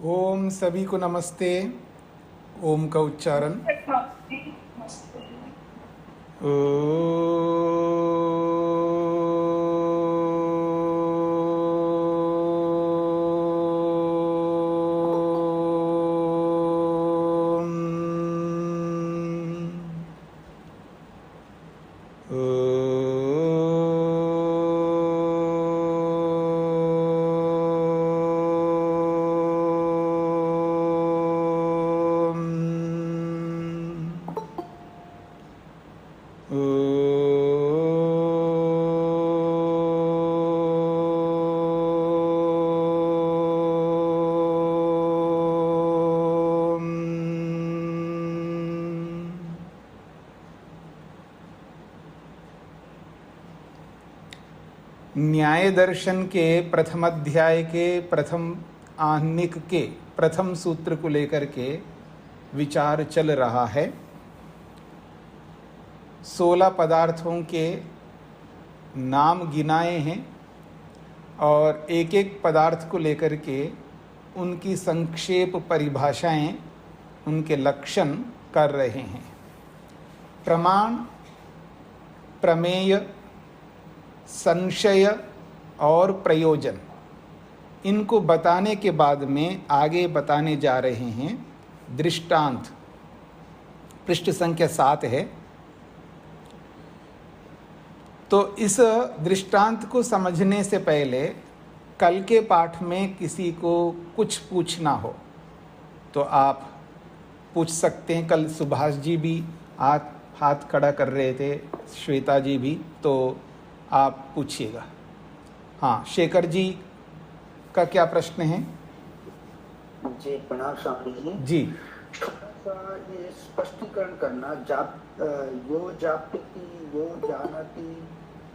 ओम सभी को नमस्ते। ओम का उच्चारण न्याय दर्शन के प्रथम अध्याय के प्रथम आहनिक के प्रथम सूत्र को लेकर के विचार चल रहा है। 16 पदार्थों के नाम गिनाए हैं और एक एक पदार्थ को लेकर के उनकी संक्षेप परिभाषाएं, उनके लक्षण कर रहे हैं। प्रमाण, प्रमेय, संशय और प्रयोजन, इनको बताने के बाद में आगे बताने जा रहे हैं दृष्टांत। पृष्ठ संख्या 7 है। तो इस दृष्टांत को समझने से पहले कल के पाठ में किसी को कुछ पूछना हो तो आप पूछ सकते हैं। कल सुभाष जी भी हाथ खड़ा कर रहे थे, श्वेता जी भी, तो आप पूछिएगा। हाँ, शेखर जी का क्या प्रश्न है? जी प्रणाम स्वामी जी। जी, ये स्पष्टीकरण करना, यो जाप्यति, यो जानति,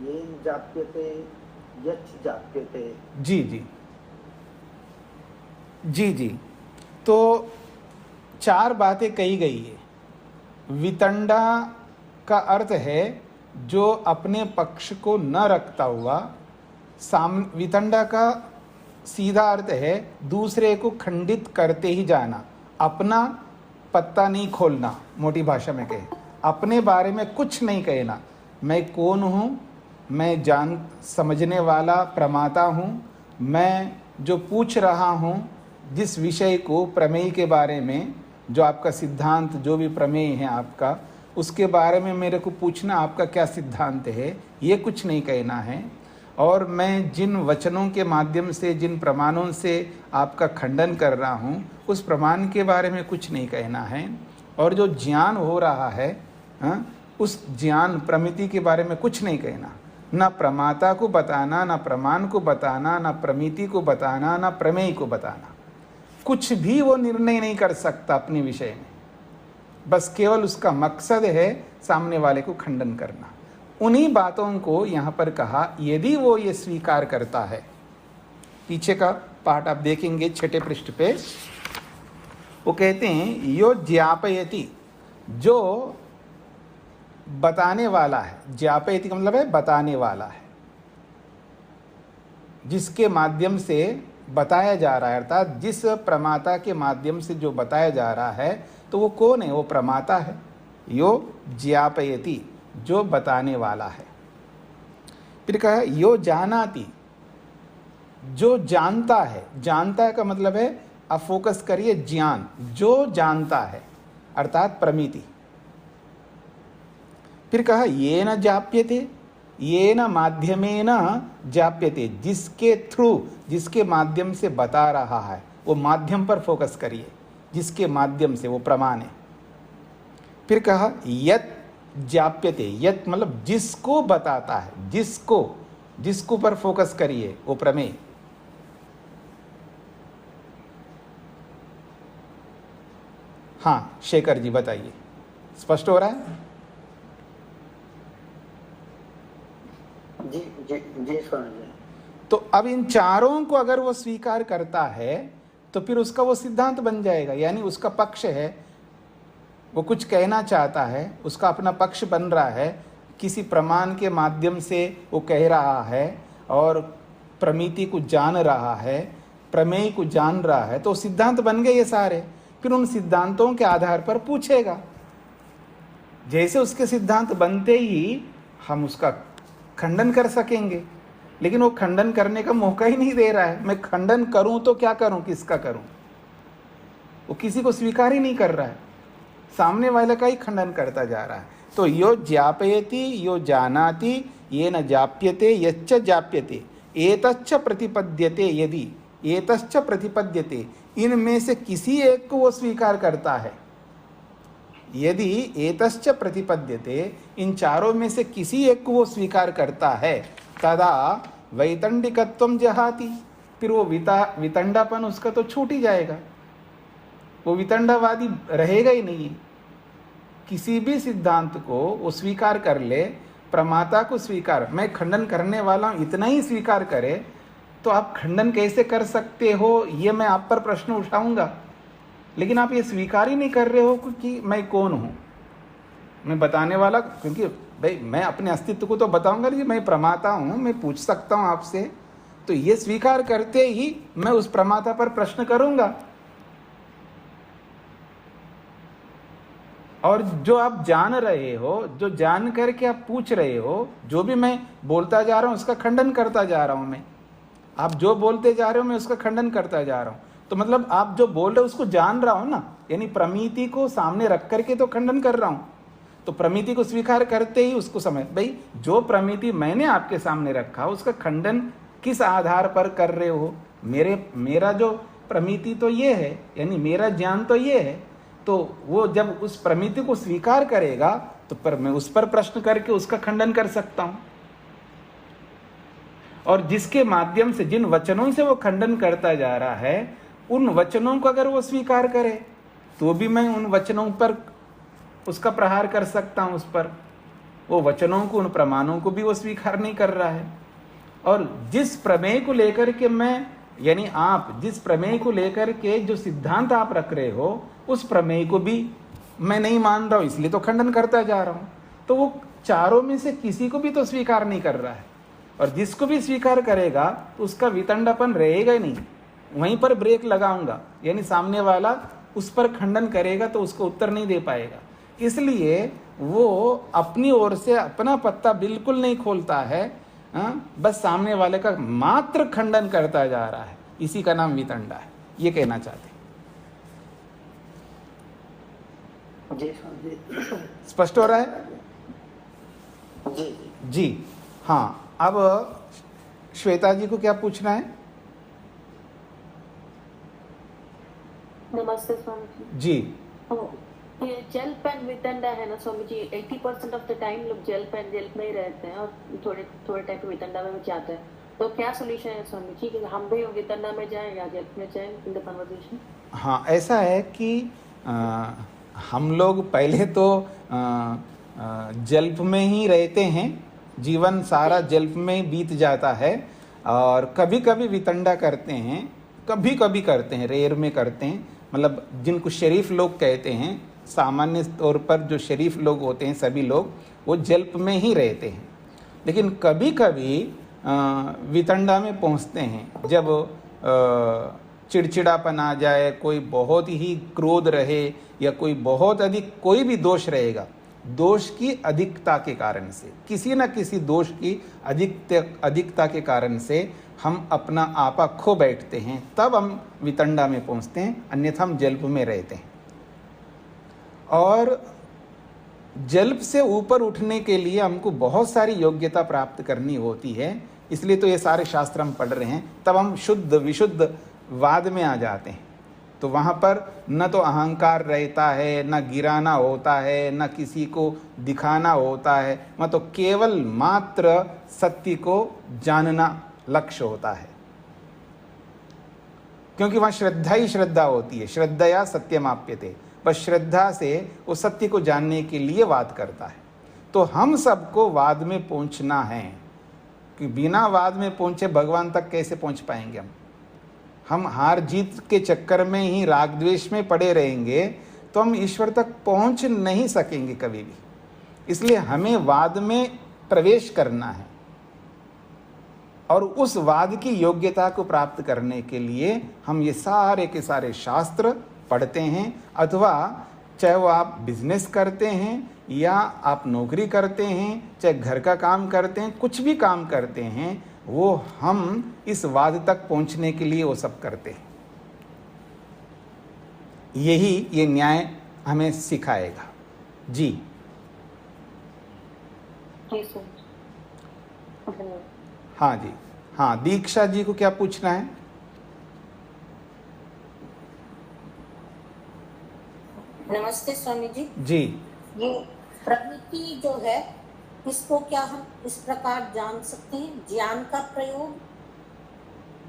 येन जाप्यते, यच्च जाप्यते। जी जी जी जी। तो 4 बातें कही गई है। वितंडा का अर्थ है जो अपने पक्ष को न रखता हुआ, वितंडा का सीधा अर्थ है दूसरे को खंडित करते ही जाना, अपना पत्ता नहीं खोलना। मोटी भाषा में कहे, अपने बारे में कुछ नहीं कहना। मैं कौन हूँ, मैं जान समझने वाला प्रमाता हूँ, मैं जो पूछ रहा हूँ जिस विषय को, प्रमेय के बारे में, जो आपका सिद्धांत, जो भी प्रमेय है आपका, उसके बारे में मेरे को पूछना आपका क्या सिद्धांत है, ये कुछ नहीं कहना है। और मैं जिन वचनों के माध्यम से, जिन प्रमाणों से आपका खंडन कर रहा हूँ, उस प्रमाण के बारे में कुछ नहीं कहना है। और जो ज्ञान हो रहा है, उस ज्ञान प्रमिति के बारे में कुछ नहीं कहना। ना प्रमाता को बताना, ना प्रमाण को बताना, ना प्रमिति को बताना, ना प्रमेय को बताना। कुछ भी वो निर्णय नहीं कर सकता अपने विषय में। बस केवल उसका मकसद है सामने वाले को खंडन करना। उन्हीं बातों को यहाँ पर कहा, यदि वो ये स्वीकार करता है। पीछे का पाठ आप देखेंगे 6ठे पृष्ठ पे, वो कहते हैं यो ज्ञापयति, जो बताने वाला है। ज्ञापयति का मतलब है बताने वाला है, जिसके माध्यम से बताया जा रहा है, अर्थात जिस प्रमाता के माध्यम से जो बताया जा रहा है, तो वो कौन है? वो प्रमाता है। यो ज्ञापयति, जो बताने वाला है। फिर कहा यो जानाति, जो जानता है। जानता का मतलब है, अब फोकस करिए, ज्ञान, जो जानता है, अर्थात प्रमिति। फिर कहा ये न जाप्यते, ये न माध्यमेन जाप्यते, जिसके थ्रू, जिसके माध्यम से बता रहा है, वो माध्यम पर फोकस करिए, जिसके माध्यम से, वो प्रमाण है। फिर कहा यत जाप्यते, यत मतलब जिसको बताता है, जिसको पर फोकस करिए, वो प्रमेय। हाँ शेखर जी बताइए, स्पष्ट हो रहा है? जी जी जी स्वामी जी। तो अब इन चारों को अगर वो स्वीकार करता है तो फिर उसका वो सिद्धांत बन जाएगा, यानी उसका पक्ष है। वो कुछ कहना चाहता है, उसका अपना पक्ष बन रहा है, किसी प्रमाण के माध्यम से वो कह रहा है और प्रमिति को जान रहा है, प्रमेय को जान रहा है तो सिद्धांत बन गए ये सारे, फिर उन सिद्धांतों के आधार पर पूछेगा। जैसे उसके सिद्धांत बनते ही हम उसका खंडन कर सकेंगे, लेकिन वो खंडन करने का मौका ही नहीं दे रहा है। मैं खंडन करूं तो क्या करूं, किसका करूं? वो किसी को स्वीकार ही नहीं कर रहा है, सामने वाले का ही खंडन करता जा रहा है। तो यो ज्ञापयति यो जानाति ये न जाप्यते यच्च जाप्यते एतच्च प्रतिपद्यते, यदि एतच्च प्रतिपद्यते, इनमें से किसी एक को वो स्वीकार करता है। यदि एतश्च प्रतिपद्यते, इन चारों में से किसी एक को वो स्वीकार करता है, तदा वैतंडिकत्वम जहाति, फिर वो वितंडापन उसका तो छूट ही जाएगा, वो वितंडावादी रहेगा ही नहीं। किसी भी सिद्धांत को वो स्वीकार कर ले, प्रमाता को स्वीकार, मैं खंडन करने वाला हूँ इतना ही स्वीकार करे, तो आप खंडन कैसे कर सकते हो, ये मैं आप पर प्रश्न उठाऊंगा। लेकिन आप ये स्वीकार ही नहीं कर रहे हो कि मैं कौन हूँ, मैं बताने वाला, क्योंकि भाई मैं अपने अस्तित्व को तो बताऊंगा नहीं, मैं प्रमाता हूँ, मैं पूछ सकता हूँ आपसे। तो ये स्वीकार करते ही मैं उस प्रमाता पर प्रश्न करूंगा। और जो आप जान रहे हो, जो जान करके आप पूछ रहे हो, जो भी मैं बोलता जा रहा हूँ उसका खंडन करता जा रहा हूँ मैं। आप जो बोलते जा रहे हो मैं उसका खंडन करता जा रहा हूँ। तो मतलब आप जो बोल रहे हो उसको जान रहा हूँ ना, यानी प्रमिति को सामने रख करके तो खंडन कर रहा हूँ। तो प्रमिति को स्वीकार करते ही उसको समझ, भाई जो प्रमिति मैंने आपके सामने रखा उसका खंडन किस आधार पर कर रहे हो? मेरा जो प्रमिति तो ये है, यानी मेरा ज्ञान तो ये है। तो वो जब उस प्रमिति को स्वीकार करेगा तो मैं उस पर प्रश्न करके उसका खंडन कर सकता हूं। और जिसके माध्यम से, जिन वचनों से वो खंडन करता जा रहा है, उन वचनों को अगर वो स्वीकार करे तो भी मैं उन वचनों पर उसका प्रहार कर सकता हूं। उस पर वो वचनों को, उन प्रमाणों को भी वो स्वीकार नहीं कर रहा है। और जिस प्रमेय को लेकर के मैं, यानी आप जिस प्रमेय को लेकर के जो सिद्धांत आप रख रहे हो, उस प्रमेय को भी मैं नहीं मान रहा हूं, इसलिए तो खंडन करता जा रहा हूं। तो वो चारों में से किसी को भी तो स्वीकार नहीं कर रहा है। और जिसको भी स्वीकार करेगा तो उसका वितंडापन रहेगा ही नहीं, वहीं पर ब्रेक लगाऊंगा, यानी सामने वाला उस पर खंडन करेगा तो उसको उत्तर नहीं दे पाएगा। इसलिए वो अपनी ओर से अपना पत्ता बिल्कुल नहीं खोलता है, बस सामने वाले का मात्र खंडन करता जा रहा है। इसी का नाम वितंडा है, ये कहना चाहते। स्पष्ट हो रहा है? जी हाँ। अब श्वेता जी को क्या पूछना है? नमस्ते स्वामी जी। ये जल पेन वितंडा है ना Swami ji, 80% of the time लोग जल में ही रहते हैं और थोड़े टाइम पे वितंडा में जाते हैं। तो क्या सोल्यूशन है स्वामी जी, कि हम भी वितंडा में जाएं या जल में जाएं इन द कन्वर्सेशन? हाँ, ऐसा है कि हम लोग पहले तो जल्प में ही रहते हैं, जीवन सारा जल्प में बीत जाता है। और कभी कभी वितंडा करते हैं, कभी कभी करते हैं, रेयर में करते हैं। मतलब जिनको शरीफ लोग कहते हैं, सामान्य तौर पर जो शरीफ लोग होते हैं सभी लोग, वो जल्प में ही रहते हैं। लेकिन कभी कभी वितंडा में पहुंचते हैं, जब चिड़चिड़ापन आ जाए, कोई बहुत ही क्रोध रहे या कोई बहुत अधिक कोई भी दोष रहेगा, दोष की अधिकता के कारण से, किसी न किसी दोष की अधिकता के कारण से हम अपना आपा खो बैठते हैं, तब हम वितंडा में पहुंचते हैं। अन्यथा हम जल्प में रहते हैं। और जल्प से ऊपर उठने के लिए हमको बहुत सारी योग्यता प्राप्त करनी होती है, इसलिए तो ये सारे शास्त्र हम पढ़ रहे हैं। तब हम शुद्ध विशुद्ध वाद में आ जाते हैं। तो वहाँ पर न तो अहंकार रहता है, न गिराना होता है, न किसी को दिखाना होता है, वहाँ तो केवल मात्र सत्य को जानना लक्ष्य होता है। क्योंकि वहाँ श्रद्धा ही श्रद्धा होती है, श्रद्धया सत्यमाप्यते। बस श्रद्धा से वो सत्य को जानने के लिए वाद करता है। तो हम सबको वाद में पहुँचना है, कि बिना वाद में पहुँचे भगवान तक कैसे पहुँच पाएंगे हम हार जीत के चक्कर में ही राग द्वेष में पड़े रहेंगे तो हम ईश्वर तक पहुंच नहीं सकेंगे कभी भी। इसलिए हमें वाद में प्रवेश करना है। और उस वाद की योग्यता को प्राप्त करने के लिए हम ये सारे के सारे शास्त्र पढ़ते हैं, अथवा चाहे वो आप बिजनेस करते हैं या आप नौकरी करते हैं, चाहे घर का काम करते हैं, कुछ भी काम करते हैं, वो हम इस वाद तक पहुंचने के लिए वो सब करते हैं। यही ये न्याय हमें सिखाएगा। जी जी सर, धन्यवाद। हाँ जी, हाँ, दीक्षा जी को क्या पूछना है? नमस्ते स्वामी जी। जी, ये प्रकृति जो है, इसको क्या हम इस प्रकार जान सकते हैं? ज्ञान का प्रयोग?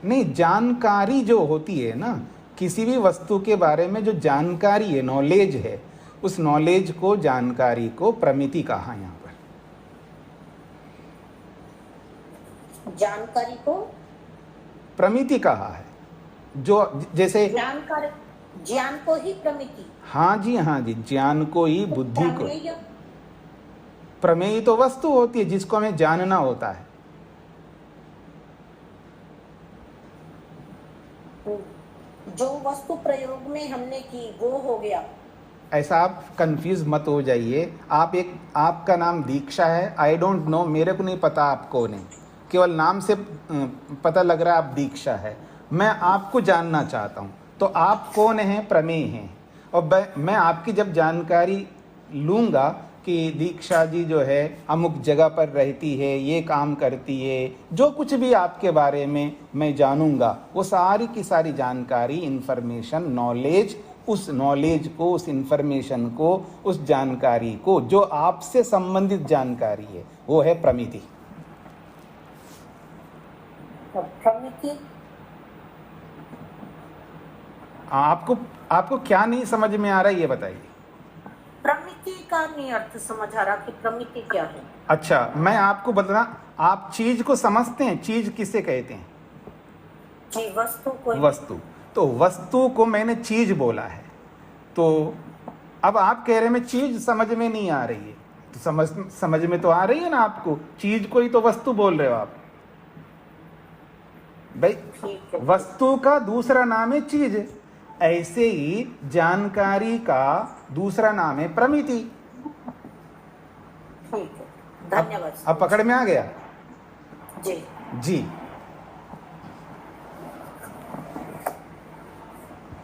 नहीं, जानकारी जो होती है ना, किसी भी वस्तु के बारे में जो जानकारी है, नॉलेज है, उस नॉलेज को, जानकारी को प्रमिति कहा यहाँ पर। जानकारी को प्रमिति कहा है। जो जैसे ज्ञान को ही प्रमिति। हाँ जी, हाँ जी, ज्ञान को ही, बुद्धि को। प्रमेय? प्रमेय तो वस्तु होती है जिसको हमें जानना होता है। जो वस्तु प्रयोग में हमने की वो हो गया। ऐसा आप कंफ्यूज मत हो जाइए। आपका नाम दीक्षा है, आई डोंट नो, मेरे को नहीं पता आप कौन है, केवल नाम से पता लग रहा है आप दीक्षा है। मैं आपको जानना चाहता हूँ, तो आप कौन हैं? प्रमेय हैं। और मैं आपकी जब जानकारी लूँगा कि दीक्षा जी जो है अमुक जगह पर रहती है, ये काम करती है, जो कुछ भी आपके बारे में मैं जानूँगा, वो सारी की सारी जानकारी, इंफॉर्मेशन, नॉलेज, उस नॉलेज को, उस इंफॉर्मेशन को, उस जानकारी को, जो आपसे संबंधित जानकारी है, वो है प्रमिति। प्रमिति आपको क्या नहीं समझ में आ रहा है, ये बताइए। प्रमिति का नहीं अर्थ समझ आ रहा कि प्रमिति क्या है। अच्छा, मैं आपको बता, आप चीज को समझते हैं? चीज किसे कहते हैं? जी, वस्तु को। वस्तु। तो वस्तु को मैंने चीज बोला है, तो अब आप कह रहे हैं मैं चीज समझ में नहीं आ रही है, तो समझ में तो आ रही है ना आपको। चीज को ही तो वस्तु बोल रहे हो आप भाई। वस्तु का दूसरा नाम है चीज, ऐसे ही जानकारी का दूसरा नाम है प्रमिति। ठीक है, धन्यवाद। अब पकड़ में आ गया? जी जी।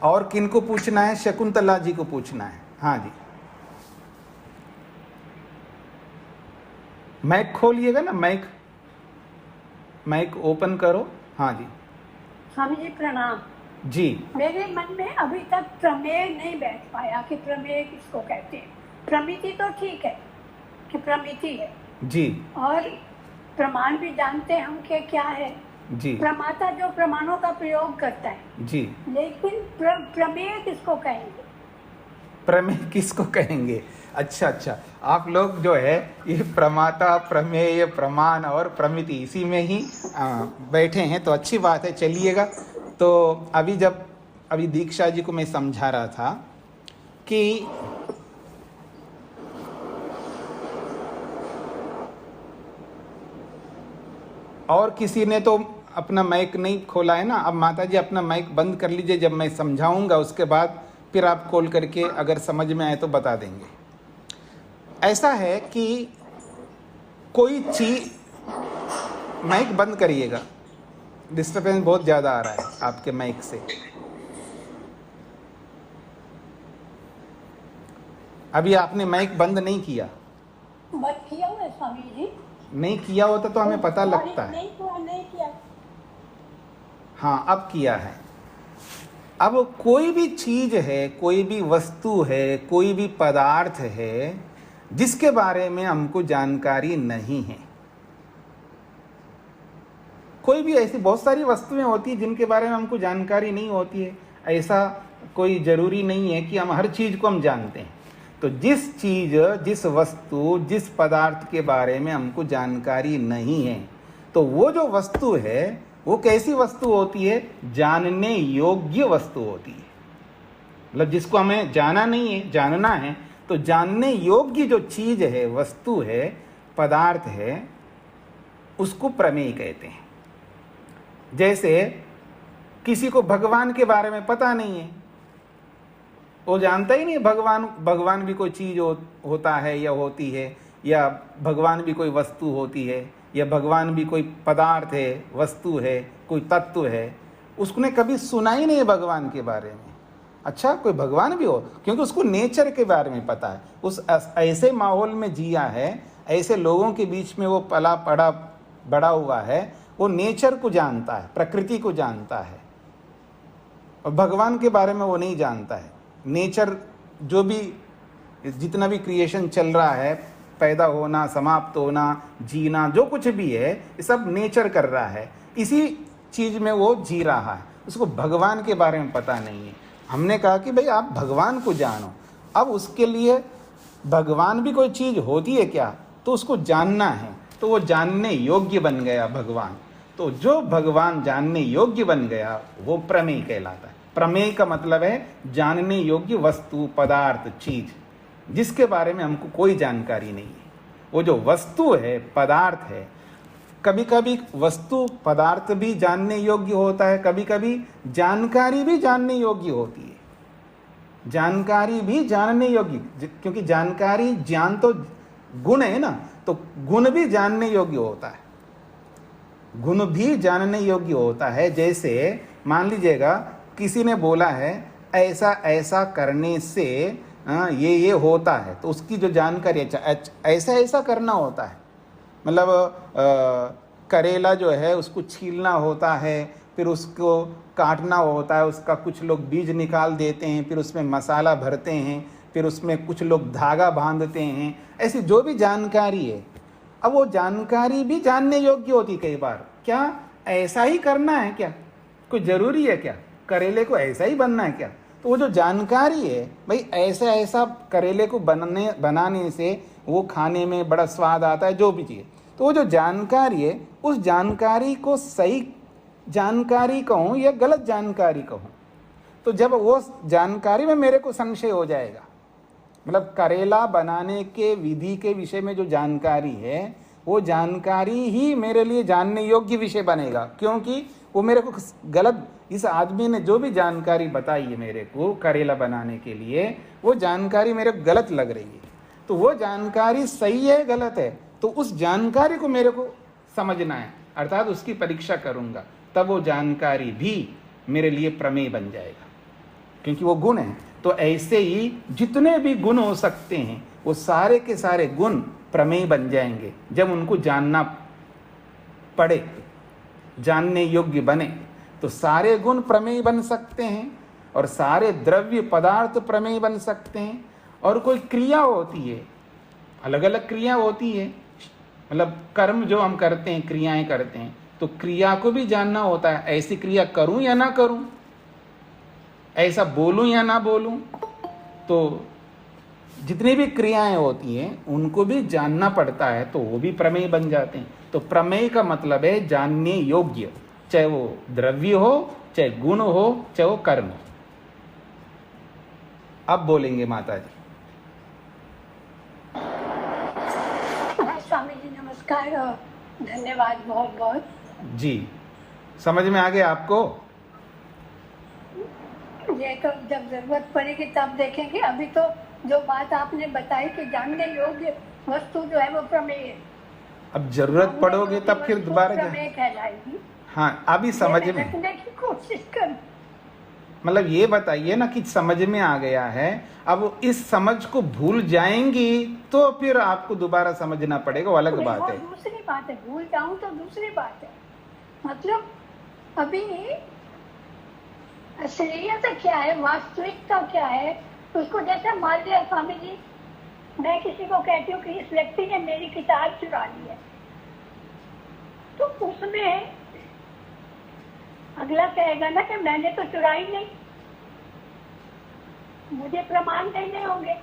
और किनको पूछना है? शकुंतला जी को पूछना है। हाँ जी, माइक खोलिएगा ना, माइक ओपन करो। हाँ जी। स्वामी जी प्रणाम। जी। मेरे मन में अभी तक प्रमेय नहीं बैठ पाया कि प्रमेय किसको कहते हैं। प्रमिति तो ठीक है कि प्रमिति है जी, और प्रमाण भी जानते हैं हम कि क्या है जी, प्रमाता जो प्रमाणों का प्रयोग करता है जी, लेकिन प्रमेय किसको कहेंगे? प्रमेय किसको कहेंगे? अच्छा, आप लोग जो है ये प्रमाता, प्रमेय, प्रमाण और प्रमिति इसी में ही बैठे हैं, तो अच्छी बात है। चलिएगा, तो अभी दीक्षा जी को मैं समझा रहा था कि और किसी ने तो अपना माइक नहीं खोला है ना। अब माता जी अपना माइक बंद कर लीजिए, जब मैं समझाऊंगा उसके बाद फिर आप खोल करके अगर समझ में आए तो बता देंगे। ऐसा है कि कोई चीज, माइक बंद करिएगा, डिस्टर्बेंस बहुत ज़्यादा आ रहा है आपके माइक से। अभी आपने माइक बंद नहीं किया? बंद किया हुआ है स्वामी जी। नहीं किया होता तो हमें पता लगता है। नहीं किया। हाँ, अब किया है। अब कोई भी चीज है, कोई भी वस्तु है, कोई भी पदार्थ है जिसके बारे में हमको जानकारी नहीं है। कोई भी ऐसी बहुत सारी वस्तुएं होती हैं जिनके बारे में हमको जानकारी नहीं होती है। ऐसा कोई जरूरी नहीं है कि हम हर चीज को हम जानते हैं। तो जिस चीज, जिस वस्तु, जिस पदार्थ के बारे में हमको जानकारी नहीं है, तो वो जो वस्तु है वो कैसी वस्तु होती है? जानने योग्य वस्तु होती है। मतलब जिसको हमें जाना नहीं है, जानना है, तो जानने योग्य जो चीज है, वस्तु है, पदार्थ है, उसको प्रमेय कहते हैं। जैसे किसी को भगवान के बारे में पता नहीं है, वो जानता ही नहीं भगवान भी कोई चीज होता है या होती है, या भगवान भी कोई वस्तु होती है, या भगवान भी कोई पदार्थ है, वस्तु है, कोई तत्व है। उसने कभी सुना ही नहीं भगवान के बारे में। अच्छा, कोई भगवान भी हो, क्योंकि उसको नेचर के बारे में पता है। उस ऐसे माहौल में जिया है, ऐसे लोगों के बीच में वो पला पड़ा बड़ा हुआ है, वो नेचर को जानता है, प्रकृति को जानता है। और भगवान के बारे में वो नहीं जानता है। नेचर जो भी जितना भी क्रिएशन चल रहा है, पैदा होना, समाप्त होना, जीना, जो कुछ भी है, ये सब नेचर कर रहा है। इसी चीज में वो जी रहा है, उसको भगवान के बारे में पता नहीं है। हमने कहा कि भाई आप भगवान को जानो। अब उसके लिए भगवान भी कोई चीज होती है क्या, तो उसको जानना है, तो वो जानने योग्य बन गया भगवान। तो जो भगवान जानने योग्य बन गया वो प्रमेय कहलाता है। प्रमेय का मतलब है जानने योग्य वस्तु, पदार्थ, चीज, जिसके बारे में हमको कोई जानकारी नहीं है। वो जो वस्तु है, पदार्थ है, कभी कभी वस्तु पदार्थ भी जानने योग्य होता है, कभी कभी जानकारी भी जानने योग्य होती है। जानकारी भी जानने योग्य, क्योंकि जानकारी, ज्ञान तो गुण है ना, तो गुण भी जानने योग्य होता है। गुण भी जानने योग्य होता है। जैसे मान लीजिएगा किसी ने बोला है ऐसा ऐसा करने से ये होता है, तो उसकी जो जानकारी, ऐसा ऐसा करना होता है, मतलब करेला जो है उसको छीलना होता है, फिर उसको काटना होता है, उसका कुछ लोग बीज निकाल देते हैं, फिर उसमें मसाला भरते हैं, फिर उसमें कुछ लोग धागा बांधते हैं। ऐसी जो भी जानकारी है, अब वो जानकारी भी जानने योग्य होती। कई बार क्या ऐसा ही करना है क्या, कोई ज़रूरी है क्या, करेले को ऐसा ही बनना है क्या, तो वो जो जानकारी है भाई ऐसा ऐसा करेले को बनाने से वो खाने में बड़ा स्वाद आता है, जो भी चीज़, तो वो जो जानकारी है, उस जानकारी को सही जानकारी कहूँ या गलत जानकारी कहूँ, तो जब वो जानकारी में मेरे को संशय हो जाएगा, मतलब करेला बनाने के विधि के विषय में जो जानकारी है, वो जानकारी ही मेरे लिए जानने योग्य विषय बनेगा, क्योंकि वो मेरे को गलत, इस आदमी ने जो भी जानकारी बताई है मेरे को करेला बनाने के लिए, वो जानकारी मेरे को गलत लग रही है। तो वो जानकारी सही है गलत है, तो उस जानकारी को मेरे को समझना है, अर्थात उसकी परीक्षा करूंगा, तब वो जानकारी भी मेरे लिए प्रमेय बन जाएगा, क्योंकि वो गुण है। तो ऐसे ही जितने भी गुण हो सकते हैं, वो सारे के सारे गुण प्रमेय बन जाएंगे जब उनको जानना पड़े, जानने योग्य बने। तो सारे गुण प्रमेय बन सकते हैं, और सारे द्रव्य पदार्थ प्रमेय बन सकते हैं। और कोई क्रिया होती है, अलग अलग क्रिया होती है, मतलब कर्म जो हम करते हैं, क्रियाएं करते हैं, तो क्रिया को भी जानना होता है, ऐसी क्रिया करूं या ना करूं, ऐसा बोलूं या ना बोलूं। तो जितनी भी क्रियाएं होती हैं उनको भी जानना पड़ता है, तो वो भी प्रमेय बन जाते हैं। तो प्रमेय का मतलब है जानने योग्य, चाहे वो द्रव्य हो, चाहे गुण हो, चाहे वो कर्म हो। अब बोलेंगे माता जी। स्वामी जी नमस्कार और धन्यवाद बहुत बहुत जी। समझ में आ गया आपको? ये तो जब जरूरत पड़ेगी तब देखेंगे। अभी तो जो बात आपने बताई कि जानने योग्य वस्तु जो है वो प्रमेय है। अब जरूरत पड़ोगे तब फिर दोबारा प्रमेय कहलाएगी। हाँ, अभी समझ में रखने की कोशिश कर, मतलब ये बताइए ना कि समझ में आ गया है। अब इस समझ को भूल जाएंगी तो फिर आपको दोबारा समझना पड़ेगा, वो अलग बात है। दूसरी बात है, भूल जाऊं तो दूसरी बात है। मतलब अभी असलियत क्या है, वास्तविकता क्या है, उसको जैसे मान लिया स्वामी जी, मैं किसी को कहती हूँ कि इस व्यक्ति ने मेरी किताब चुरा ली है, तो उसमें अगला कहेगा ना कि मैंने तो चुराई नहीं, मुझे प्रमाण देने होंगे।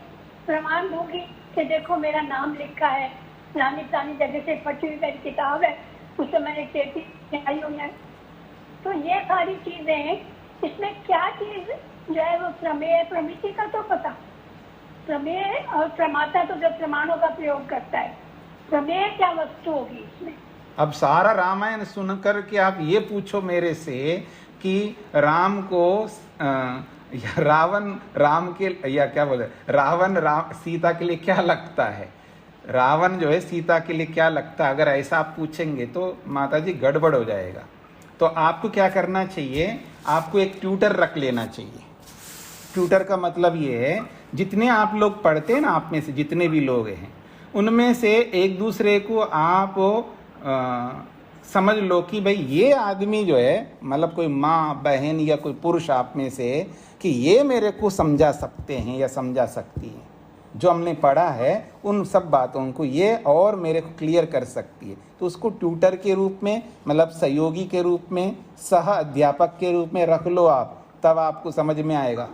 प्रमाण दूंगी कि देखो मेरा नाम लिखा है, फलानी फलानी जगह से फटी हुई मेरी किताब है, उससे मैंने चेटी आई हुई है। तो ये सारी चीजें, इसमें क्या चीज जो है वो प्रमेय, प्रमिति का तो पता, प्रमेय और प्रमाता तो जब प्रमाणों का प्रयोग करता है, प्रमेय क्या वस्तु होगी इसमें। अब सारा रामायण सुनकर के आप ये पूछो मेरे से कि राम को या रावण राम के या क्या बोले रावण राम सीता के लिए क्या लगता है, रावण जो है सीता के लिए क्या लगता है, अगर ऐसा आप पूछेंगे तो माता जी गड़बड़ हो जाएगा। तो आपको क्या करना चाहिए, आपको एक ट्यूटर रख लेना चाहिए। ट्यूटर का मतलब ये है, जितने आप लोग पढ़ते हैं ना, आप में से जितने भी लोग हैं उनमें से एक दूसरे को आप समझ लो कि भाई ये आदमी जो है, मतलब कोई माँ बहन या कोई पुरुष आप में से, कि ये मेरे को समझा सकते हैं या समझा सकती हैं, जो हमने पढ़ा है उन सब बातों को ये और मेरे को क्लियर कर सकती है। तो उसको ट्यूटर के रूप में, मतलब सहयोगी के रूप में, सह अध्यापक के रूप में रख लो आप, तब आपको समझ में आएगा।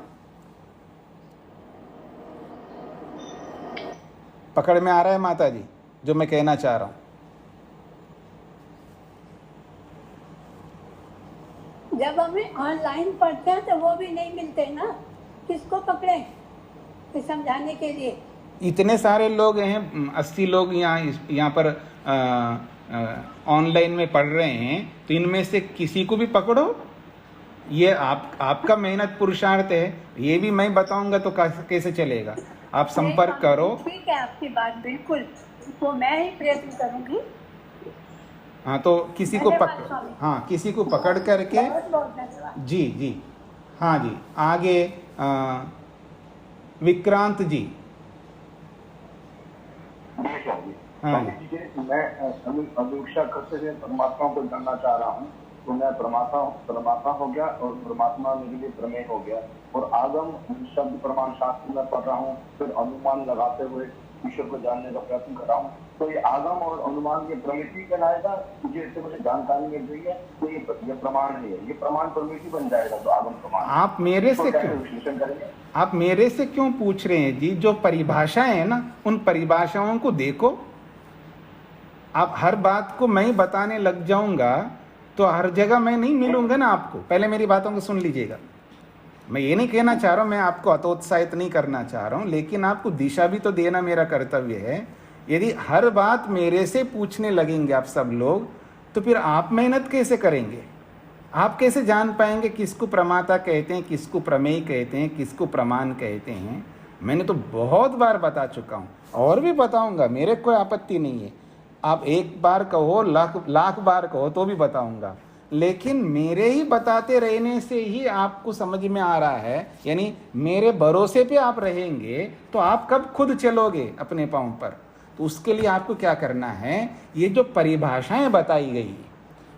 पकड़ में आ रहा है माता जी जो मैं कहना चाह रहा हूँ? जब हमें ऑनलाइन पढ़ते हैं तो वो भी नहीं मिलते ना, किसको पकड़े समझाने के लिए? इतने सारे लोग हैं, 80 लोग यहाँ पर ऑनलाइन में पढ़ रहे हैं, तो इनमें से किसी को भी पकड़ो। ये आपका मेहनत पुरुषार्थ है, ये भी मैं बताऊंगा तो कैसे चलेगा। आप संपर्क करो। ठीक है, आपकी बात बिल्कुल, तो मैं ही प्रयत्न करूंगी। हाँ, तो किसी को किसी को पकड़ करके। जी जी, हाँ जी, आगे विक्रांत जी। हाँ जी, मैं अनुक्षा करते हुए परमात्मा को जानना चाह रहा हूँ। तो मैं परमात्मा हो गया और परमात्मा मेरे लिए प्रमेय हो गया, और आगम शब्द प्रमाण शास्त्र में पढ़ रहा हूँ, फिर अनुमान लगाते हुए ईश्वर को जानने का प्रयत्न कर रहा हूँ। तो ये आगम और अनुमान ये प्रमिति कहलाएगा, जिससे मुझे जानकारी मिल रही है, तो ये प्रमाण है, ये प्रमाण प्रमिति बन जाएगा। तो आगम प्रमाण आप मेरे से क्यों विश्लेषण करेंगे? आप मेरे से क्यों पूछ रहे हैं जी? जो परिभाषाएं है ना, उन परिभाषाओं को देखो। आप हर बात को मैं बताने लग जाऊंगा तो हर जगह मैं नहीं मिलूंगा ना आपको। पहले मेरी बातों को सुन लीजिएगा। मैं ये नहीं कहना चाह रहा हूँ, मैं आपको हतोत्साहित नहीं करना चाह रहा हूँ, लेकिन आपको दिशा भी तो देना मेरा कर्तव्य है। यदि हर बात मेरे से पूछने लगेंगे आप सब लोग, तो फिर आप मेहनत कैसे करेंगे? आप कैसे जान पाएंगे किसको प्रमाता कहते हैं, किसको प्रमेय कहते हैं, किसको प्रमाण कहते हैं? मैंने तो बहुत बार बता चुका हूँ और भी बताऊंगा, मेरे कोई आपत्ति नहीं है। आप एक बार कहो, लाख बार कहो तो भी बताऊंगा, लेकिन मेरे ही बताते रहने से ही आपको समझ में आ रहा है, यानी मेरे भरोसे पे आप रहेंगे तो आप कब खुद चलोगे अपने पांव पर? तो उसके लिए आपको क्या करना है, ये जो परिभाषाएं बताई गई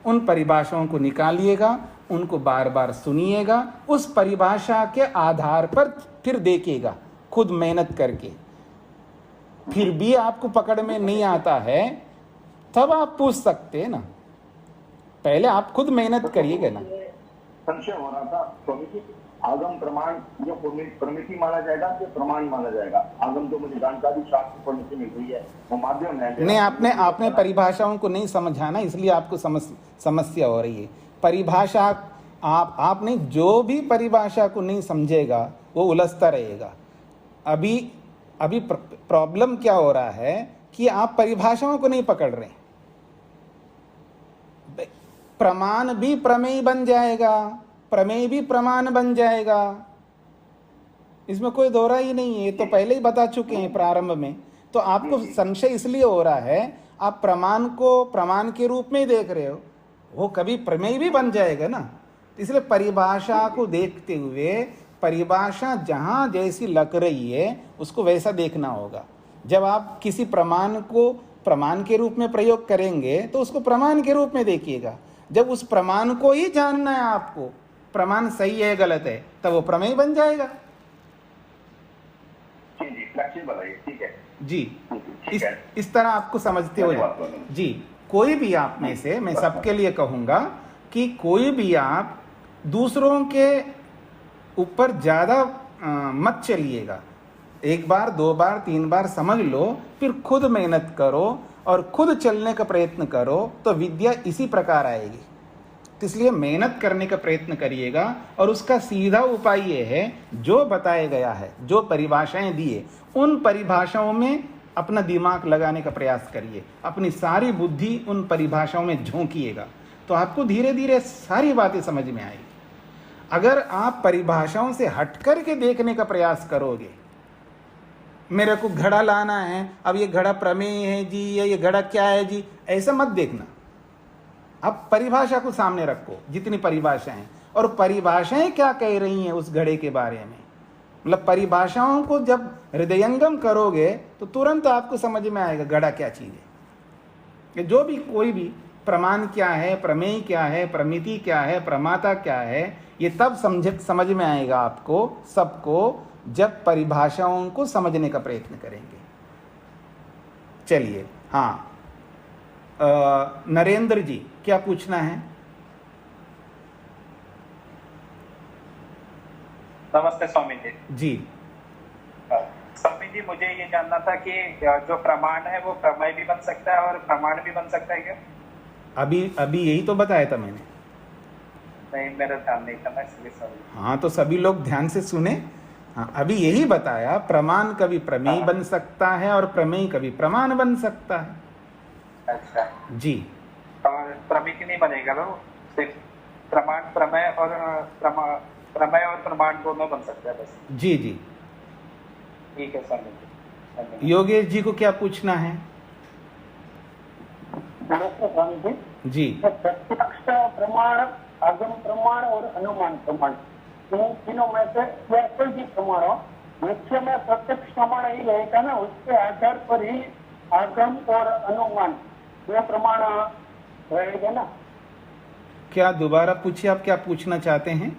उन परिभाषाओं को निकालिएगा, उनको बार बार सुनिएगा, उस परिभाषा के आधार पर फिर देखिएगा खुद मेहनत करके। फिर भी आपको पकड़ में नहीं आता है तब आप पूछ सकते हैं ना, पहले आप खुद मेहनत करिएगा ना। संशय हो रहा था स्वामी जी, आगम प्रमाण जो प्रमिति माना जाएगा कि प्रमाण माना जाएगा? आगम जो मुझे जानकारी शास्त्र पढ़ने से मिल रही है वो माध्यम है। नहीं, आपने परिभाषाओं को नहीं समझाना, इसलिए आपको समस्या हो रही है। परिभाषा आप नहीं, जो भी परिभाषा को नहीं समझेगा वो उलझता रहेगा। अभी प्रॉब्लम क्या हो रहा है कि आप परिभाषाओं को नहीं पकड़ रहे। प्रमाण भी प्रमेय बन जाएगा, प्रमेय भी प्रमाण बन जाएगा, इसमें कोई दोहरा ही नहीं है। ये तो पहले ही बता चुके हैं प्रारंभ में। तो आपको संशय इसलिए हो रहा है, आप प्रमाण को प्रमाण के रूप में ही देख रहे हो, वो कभी प्रमेय भी बन जाएगा ना। इसलिए परिभाषा को देखते हुए, परिभाषा जहाँ जैसी लग रही है उसको वैसा देखना होगा। जब आप किसी प्रमाण को प्रमाण के रूप में प्रयोग करेंगे तो उसको प्रमाण के रूप में देखिएगा। जब उस प्रमाण को ही जानना है आपको, प्रमाण सही है गलत है, तब वो प्रमेय बन जाएगा। जी, फ्लेक्सिबल है, ठीक है जी। इस तरह आपको समझते हो जी। कोई भी आप में से, मैं सबके लिए कहूंगा कि कोई भी आप दूसरों के ऊपर ज्यादा मत चलिएगा। एक बार, दो बार, तीन बार समझ लो, फिर खुद मेहनत करो और खुद चलने का प्रयत्न करो, तो विद्या इसी प्रकार आएगी। तो इसलिए मेहनत करने का प्रयत्न करिएगा, और उसका सीधा उपाय ये है, जो बताया गया है, जो परिभाषाएं दिए, उन परिभाषाओं में अपना दिमाग लगाने का प्रयास करिए, अपनी सारी बुद्धि उन परिभाषाओं में झोंकिएगा, तो आपको धीरे धीरे सारी बातें समझ में आएगी। अगर आप परिभाषाओं से हट कर के देखने का प्रयास करोगे, मेरे को घड़ा लाना है, अब ये घड़ा प्रमेय है जी, या ये घड़ा क्या है जी, ऐसा मत देखना। अब परिभाषा को सामने रखो, जितनी परिभाषाएं, और परिभाषाएं क्या कह रही हैं उस घड़े के बारे में। मतलब परिभाषाओं को जब हृदयंगम करोगे तो तुरंत आपको समझ में आएगा घड़ा क्या चीज है। कि जो भी कोई भी प्रमाण क्या है, प्रमेय क्या है, प्रमिति क्या है, प्रमाता क्या है, ये तब समझ में आएगा आपको सबको, जब परिभाषाओं को समझने का प्रयत्न करेंगे। चलिए, हाँ, नरेंद्र जी क्या पूछना है? नमस्ते स्वामी जी। जी स्वामी जी, मुझे ये जानना था कि जो प्रमाण है वो प्रमेय भी बन सकता है और प्रमाण भी बन सकता है क्या? अभी यही तो बताया था मैंने। नहीं, मेरा ध्यान नहीं था ना, इसलिए स्वामी। हाँ, तो सभी लोग ध्यान से सुने। हाँ, अभी यही बताया, प्रमाण कभी प्रमेय बन सकता है और प्रमेय कभी प्रमाण बन सकता है। अच्छा जी। और प्रमिति नहीं बनेगा ना, सिर्फ प्रमाण, प्रमेय और प्रमाण दोनों बन सकते हैं बस? जी जी, ठीक है स्वामी जी, धन्यवाद। योगेश जी को क्या पूछना है? नमस्ते स्वामी जी। जी। तो प्रत्यक्ष प्रमाण, आगम प्रमाण और अनुमान प्रमाण, इन तीनों में से या कोई भी प्रमाण हो, मुख्य में प्रत्यक्ष प्रमाण ही रहेगा ना, उसके आधार पर ही आगम और अनुमान दो प्रमाण रहेगा ना? क्या दोबारा पूछिए, आप क्या पूछना चाहते हैं?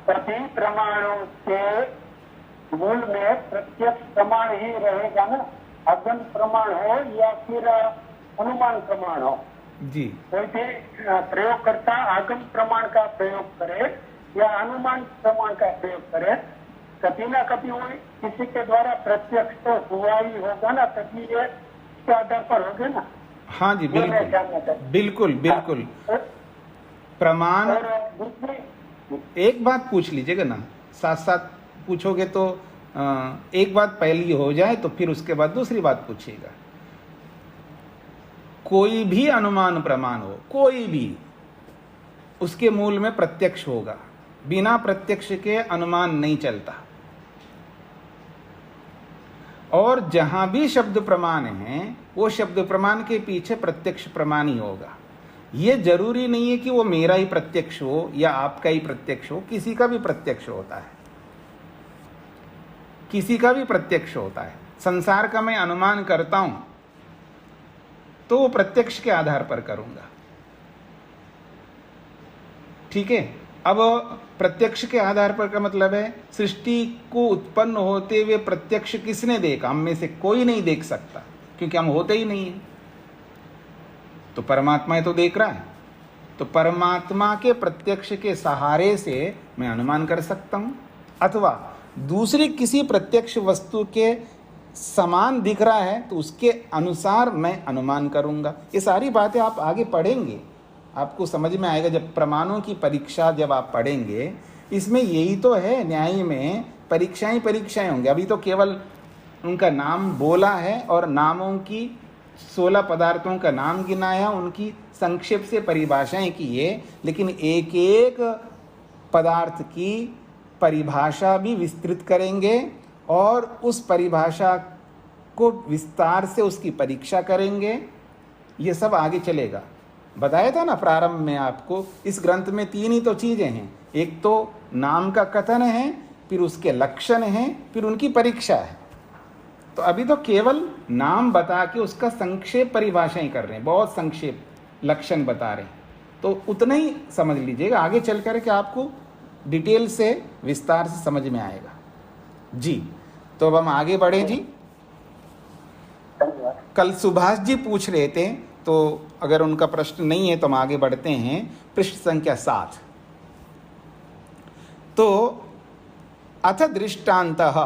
सभी प्रमाणों के मूल में प्रत्यक्ष प्रमाण ही रहेगा ना, आगम प्रमाण हो या फिर अनुमान प्रमाण हो? जी। कोई भी प्रयोगकर्ता आगम प्रमाण का प्रयोग करे या अनुमान प्रमाण का प्रयोग करे, कभी ना कभी वो किसी के द्वारा प्रत्यक्ष तो हुआ ही होगा ना, तभी ये इसके आधार पर होगा ना। हाँ जी, बिल्कुल बिल्कुल। प्रमाण, और दूसरी एक बात पूछ लीजिएगा ना, साथ साथ पूछोगे तो एक बात पहली हो जाए तो फिर उसके बाद दूसरी बात पूछिएगा। कोई भी अनुमान प्रमाण हो, कोई भी, उसके मूल में प्रत्यक्ष होगा। बिना प्रत्यक्ष के अनुमान नहीं चलता। और जहां भी शब्द प्रमाण है, वो शब्द प्रमाण के पीछे प्रत्यक्ष प्रमाण ही होगा। ये जरूरी नहीं है कि वो मेरा ही प्रत्यक्ष हो या आपका ही प्रत्यक्ष हो, किसी का भी प्रत्यक्ष होता है, किसी का भी प्रत्यक्ष होता है। संसार का मैं अनुमान करता हूं तो वो प्रत्यक्ष के आधार पर करूंगा, ठीक है। अब प्रत्यक्ष के आधार पर का मतलब है, सृष्टि को उत्पन्न होते हुए प्रत्यक्ष किसने देखा? हम में से कोई नहीं देख सकता, क्योंकि हम होते ही नहीं है। तो परमात्मा ही तो देख रहा है। तो परमात्मा के प्रत्यक्ष के सहारे से मैं अनुमान कर सकता हूं, अथवा दूसरी किसी प्रत्यक्ष वस्तु के समान दिख रहा है तो उसके अनुसार मैं अनुमान करूंगा। ये सारी बातें आप आगे पढ़ेंगे, आपको समझ में आएगा। जब प्रमाणों की परीक्षा जब आप पढ़ेंगे, इसमें यही तो है, न्याय में परीक्षाएं होंगी। अभी तो केवल उनका नाम बोला है और नामों की 16 पदार्थों का नाम गिनाया, उनकी संक्षेप से परिभाषाएं की है, लेकिन एक एक पदार्थ की परिभाषा भी विस्तृत करेंगे और उस परिभाषा को विस्तार से उसकी परीक्षा करेंगे। ये सब आगे चलेगा। बताया था ना प्रारंभ में आपको, इस ग्रंथ में 3 ही तो चीजें हैं। एक तो नाम का कथन है, फिर उसके लक्षण हैं, फिर उनकी परीक्षा है। तो अभी तो केवल नाम बता के उसका संक्षेप परिभाषाएं कर रहे हैं, बहुत संक्षेप लक्षण बता रहे हैं। तो उतना ही समझ लीजिएगा, आगे चल कर के आपको डिटेल से विस्तार से समझ में आएगा जी। तो अब हम आगे बढ़े जी। कल सुभाष जी पूछ रहे थे, तो अगर उनका प्रश्न नहीं है तो हम आगे बढ़ते हैं पृष्ठ संख्या 7। तो अथ दृष्टांतः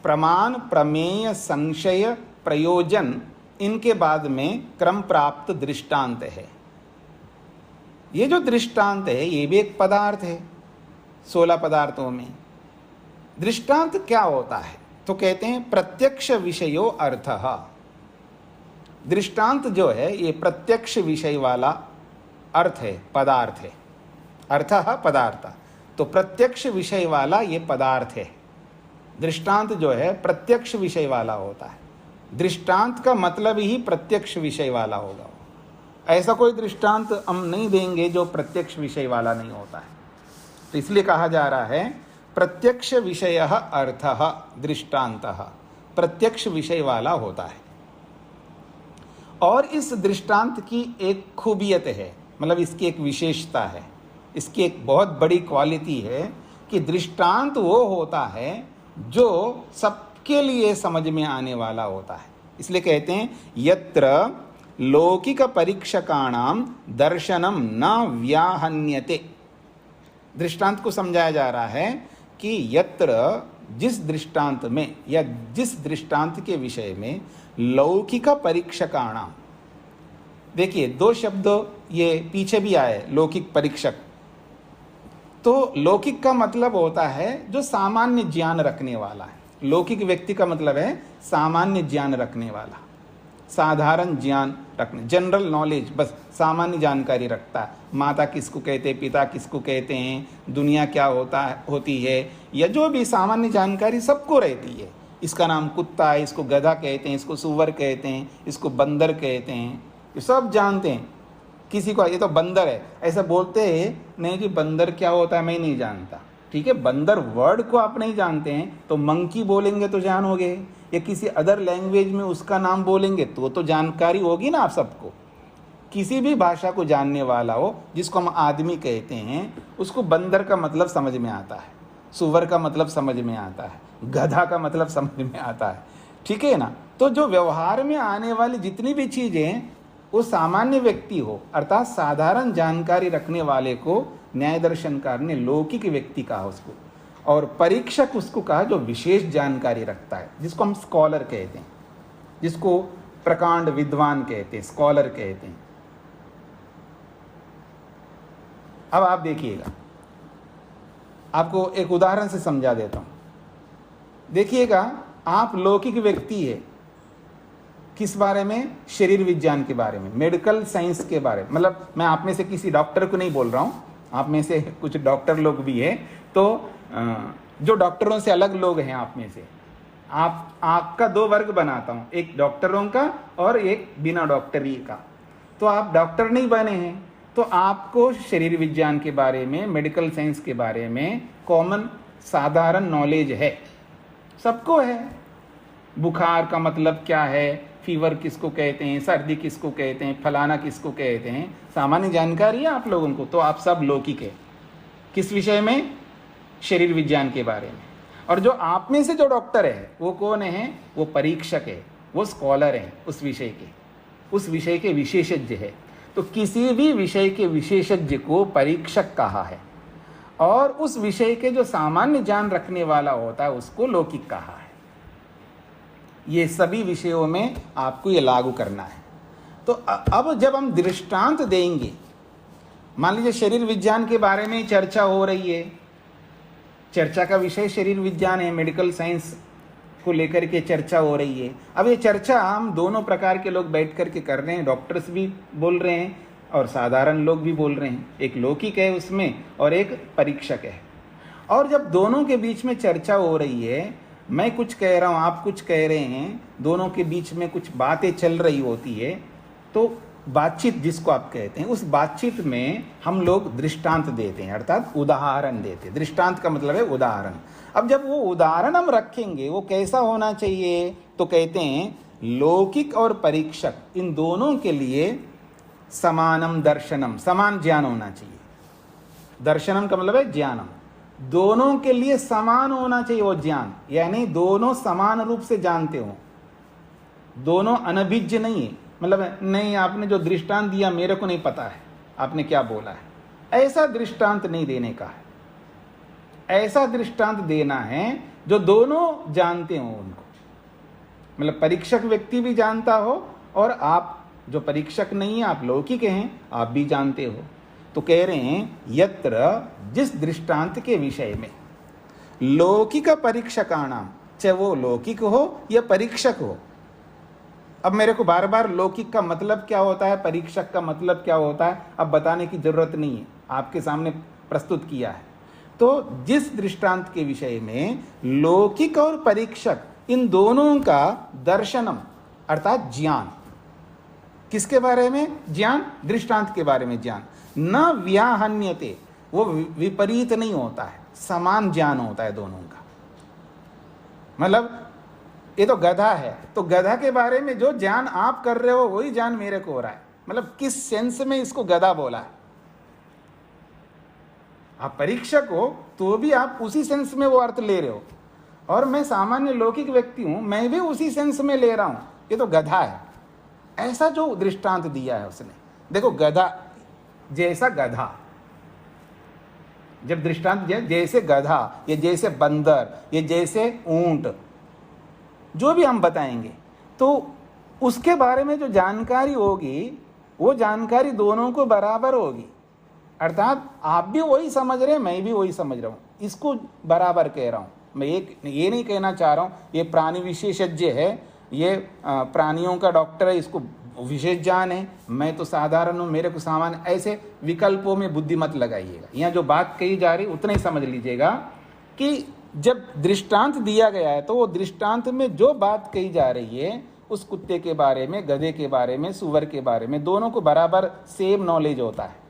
प्रमाण, प्रमेय, संशय, प्रयोजन, इनके बाद में क्रम प्राप्त दृष्टांत है। ये जो दृष्टांत है ये भी एक पदार्थ है 16 पदार्थों में। दृष्टांत क्या होता है? तो कहते हैं प्रत्यक्ष विषयो अर्थः। दृष्टांत जो है ये प्रत्यक्ष विषय वाला अर्थ है, पदार्थ है। अर्थः पदार्थ, तो प्रत्यक्ष विषय वाला ये पदार्थ है। दृष्टांत जो है प्रत्यक्ष विषय वाला होता है। दृष्टांत का मतलब ही प्रत्यक्ष विषय वाला होगा। ऐसा कोई दृष्टांत हम नहीं देंगे जो प्रत्यक्ष विषय वाला नहीं होता है। तो इसलिए कहा जा रहा है प्रत्यक्ष विषय अर्थः दृष्टान्तः, प्रत्यक्ष विषय वाला होता है। और इस दृष्टांत की एक खूबियत है, मतलब इसकी एक विशेषता है, इसकी एक बहुत बड़ी क्वालिटी है कि दृष्टांत वो होता है जो सबके लिए समझ में आने वाला होता है। इसलिए कहते हैं यत्र लौकिक परीक्षकाणाम दर्शनम न व्याहन्यते। दृष्टांत को समझाया जा रहा है कि यत्र, जिस दृष्टांत में या जिस दृष्टांत के विषय में लौकिक परीक्षकाणाम, देखिए दो शब्द ये पीछे भी आए, लौकिक परीक्षक। तो लौकिक का मतलब होता है जो सामान्य ज्ञान रखने वाला है। लौकिक व्यक्ति का मतलब है सामान्य ज्ञान रखने वाला, साधारण ज्ञान रखने, जनरल नॉलेज, बस सामान्य जानकारी रखता है। माता किसको कहते हैं, पिता किसको कहते हैं, दुनिया क्या होती है, या जो भी सामान्य जानकारी सबको रहती है। इसका नाम कुत्ता है, इसको गधा कहते हैं, इसको सुअर कहते हैं, इसको बंदर कहते हैं, ये सब जानते हैं। किसी को ये तो बंदर है ऐसा बोलते हैं, नहीं जी बंदर क्या होता है मैं नहीं जानता। ठीक है, बंदर वर्ड को आप नहीं जानते हैं तो मंकी बोलेंगे तो जानोगे, या किसी अदर लैंग्वेज में उसका नाम बोलेंगे तो जानकारी होगी ना आप सबको। किसी भी भाषा को जानने वाला हो, जिसको हम आदमी कहते हैं, उसको बंदर का मतलब समझ में आता है, सुअर का मतलब समझ में आता है, गधा का मतलब समझ में आता है। ठीक है ना। तो जो व्यवहार में आने वाली जितनी भी चीज़ें, वो सामान्य व्यक्ति हो अर्थात साधारण जानकारी रखने वाले को न्याय दर्शनकार ने लौकिक व्यक्ति कहा उसको, और परीक्षक उसको कहा जो विशेष जानकारी रखता है, जिसको हम स्कॉलर कहते हैं, जिसको प्रकांड विद्वान कहते हैं, स्कॉलर कहते हैं। अब आप देखिएगा, आपको एक उदाहरण से समझा देता हूं। देखिएगा, आप लौकिक व्यक्ति है, किस बारे में? शरीर विज्ञान के बारे में, मेडिकल साइंस के बारे में। मतलब मैं आप में से किसी डॉक्टर को नहीं बोल रहा हूँ, आप में से कुछ डॉक्टर लोग भी हैं, तो जो डॉक्टरों से अलग लोग हैं आप में से, आपका दो वर्ग बनाता हूँ, एक डॉक्टरों का और एक बिना डॉक्टरी का। तो आप डॉक्टर नहीं बने हैं तो आपको शरीर विज्ञान के बारे में, मेडिकल साइंस के बारे में कॉमन साधारण नॉलेज है, सबको है। बुखार का मतलब क्या है, फीवर किसको कहते हैं, सर्दी किसको कहते हैं, फलाना किसको कहते हैं, सामान्य जानकारी है आप लोगों को। तो आप सब लौकिक है किस विषय में? शरीर विज्ञान के बारे में। और जो आप में से जो डॉक्टर है वो कौन है? वो परीक्षक है, वो स्कॉलर है, उस विषय के विशेषज्ञ है। तो किसी भी विषय के विशेषज्ञ को परीक्षक कहा है, और उस विषय के जो सामान्य ज्ञान रखने वाला होता है उसको लौकिक कहा है। ये सभी विषयों में आपको ये लागू करना है। तो अब जब हम दृष्टांत देंगे, मान लीजिए शरीर विज्ञान के बारे में चर्चा हो रही है, चर्चा का विषय शरीर विज्ञान है, मेडिकल साइंस को लेकर के चर्चा हो रही है। अब ये चर्चा हम दोनों प्रकार के लोग बैठ कर के कर रहे हैं, डॉक्टर्स भी बोल रहे हैं और साधारण लोग भी बोल रहे हैं, एक लौकिक है उसमें और एक परीक्षक है। और जब दोनों के बीच में चर्चा हो रही है, मैं कुछ कह रहा हूँ, आप कुछ कह रहे हैं, दोनों के बीच में कुछ बातें चल रही होती है, तो बातचीत जिसको आप कहते हैं, उस बातचीत में हम लोग दृष्टांत देते हैं, अर्थात उदाहरण देते हैं। दृष्टांत का मतलब है उदाहरण। अब जब वो उदाहरण हम रखेंगे वो कैसा होना चाहिए? तो कहते हैं लौकिक और परीक्षक इन दोनों के लिए समानम दर्शनम, समान ज्ञान होना चाहिए। दर्शनम का मतलब है ज्ञानम, दोनों के लिए समान होना चाहिए वो ज्ञान, यानी दोनों समान रूप से जानते हो, दोनों अनभिज्ञ नहीं है। मतलब नहीं आपने जो दृष्टांत दिया मेरे को नहीं पता है आपने क्या बोला है, ऐसा दृष्टांत नहीं देने का है। ऐसा दृष्टांत देना है जो दोनों जानते हो उनको, मतलब परीक्षक व्यक्ति भी जानता हो और आप जो परीक्षक नहीं है, आप लौकिक हैं, आप भी जानते हो। तो कह रहे हैं यत्र, जिस दृष्टांत के विषय में लौकिक परीक्षकाणाम, चाहे वो लौकिक हो या परीक्षक हो। अब मेरे को बार बार लौकिक का मतलब क्या होता है, परीक्षक का मतलब क्या होता है, अब बताने की जरूरत नहीं है, आपके सामने प्रस्तुत किया है। तो जिस दृष्टांत के विषय में लौकिक और परीक्षक इन दोनों का दर्शनम अर्थात ज्ञान, किसके बारे में ज्ञान, दृष्टांत के बारे में ज्ञान, न व्याहन्यते, वो विपरीत नहीं होता है, समान ज्ञान होता है दोनों का। मतलब ये तो गधा है, तो गधा के बारे में जो ज्ञान आप कर रहे हो वही ज्ञान मेरे को हो रहा है। मतलब किस सेंस में इसको गधा बोला है। आप परीक्षक हो तो भी आप उसी सेंस में वो अर्थ ले रहे हो, और मैं सामान्य लौकिक व्यक्ति हूं, मैं भी उसी सेंस में ले रहा हूं, ये तो गधा है। ऐसा जो दृष्टांत दिया है उसने, देखो गधा जैसा गधा, जब दृष्टांत दिया जैसे गधा, ये जैसे बंदर, ये जैसे ऊंट, जो भी हम बताएंगे तो उसके बारे में जो जानकारी होगी वो जानकारी दोनों को बराबर होगी। अर्थात आप भी वही समझ रहे हैं, मैं भी वही समझ रहा हूँ, इसको बराबर कह रहा हूँ। मैं ये नहीं कहना चाह रहा हूँ ये प्राणी विशेषज्ञ है, ये प्राणियों का डॉक्टर है, इसको विशेष ज्ञान है, मैं तो साधारण हूँ, मेरे को सामान्य, ऐसे विकल्पों में बुद्धि मत लगाइएगा। यहाँ जो बात कही जा रही उतना ही समझ लीजिएगा कि जब दृष्टांत दिया गया है तो वो दृष्टांत में जो बात कही जा रही है उस कुत्ते के बारे में, गधे के बारे में, सुअर के बारे में, दोनों को बराबर सेम नॉलेज होता है।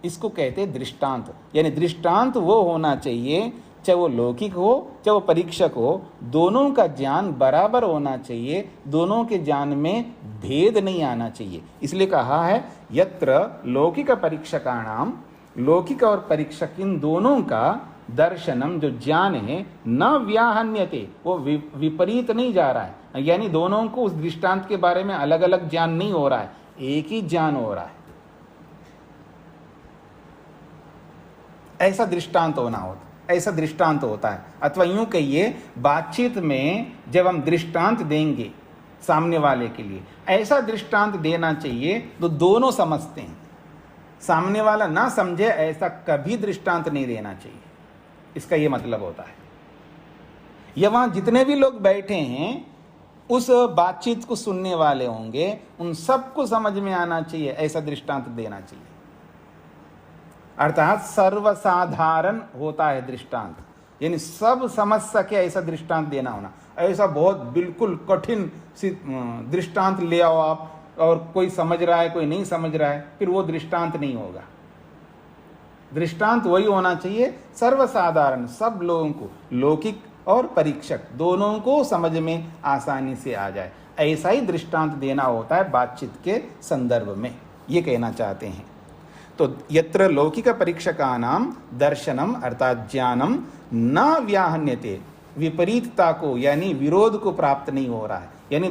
इसको कहते हैं दृष्टांत। यानी दृष्टांत वो होना चाहिए, चाहे वो लौकिक हो चाहे वो परीक्षक हो, दोनों का ज्ञान बराबर होना चाहिए, दोनों के ज्ञान में भेद नहीं आना चाहिए। इसलिए कहा है यत्र लौकिक परीक्षकाणाम, लौकिक और परीक्षक इन दोनों का दर्शनम जो ज्ञान है न व्याहन्यते, वो विपरीत नहीं जा रहा है। यानी दोनों को उस दृष्टांत के बारे में अलग अलग ज्ञान नहीं हो रहा है, एक ही ज्ञान हो रहा है। ऐसा दृष्टांत होना होता, ऐसा दृष्टांत होता है। अथवा यूं कहिए, बातचीत में जब हम दृष्टांत देंगे सामने वाले के लिए, ऐसा दृष्टांत देना चाहिए तो दोनों समझते हैं, सामने वाला ना समझे ऐसा कभी दृष्टांत नहीं देना चाहिए। इसका ये मतलब होता है। या वहां जितने भी लोग बैठे हैं उस बातचीत को सुनने वाले होंगे, उन सबको समझ में आना चाहिए, ऐसा दृष्टांत देना चाहिए। अर्थात सर्वसाधारण होता है दृष्टांत, यानी सब समझ सके ऐसा दृष्टांत देना होना। ऐसा बहुत बिल्कुल कठिन दृष्टांत ले आओ आप, और कोई समझ रहा है कोई नहीं समझ रहा है, फिर वो दृष्टांत नहीं होगा। दृष्टांत वही होना चाहिए सर्वसाधारण, सब लोगों को, लौकिक और परीक्षक दोनों को समझ में आसानी से आ जाए, ऐसा ही दृष्टांत देना होता है बातचीत के संदर्भ में, ये कहना चाहते हैं। तो यत्र लौकिक परीक्षकानाम दर्शनम अर्थात ज्ञानम न व्याहन्यते, विपरीतता को यानी विरोध को प्राप्त नहीं हो रहा है, यानी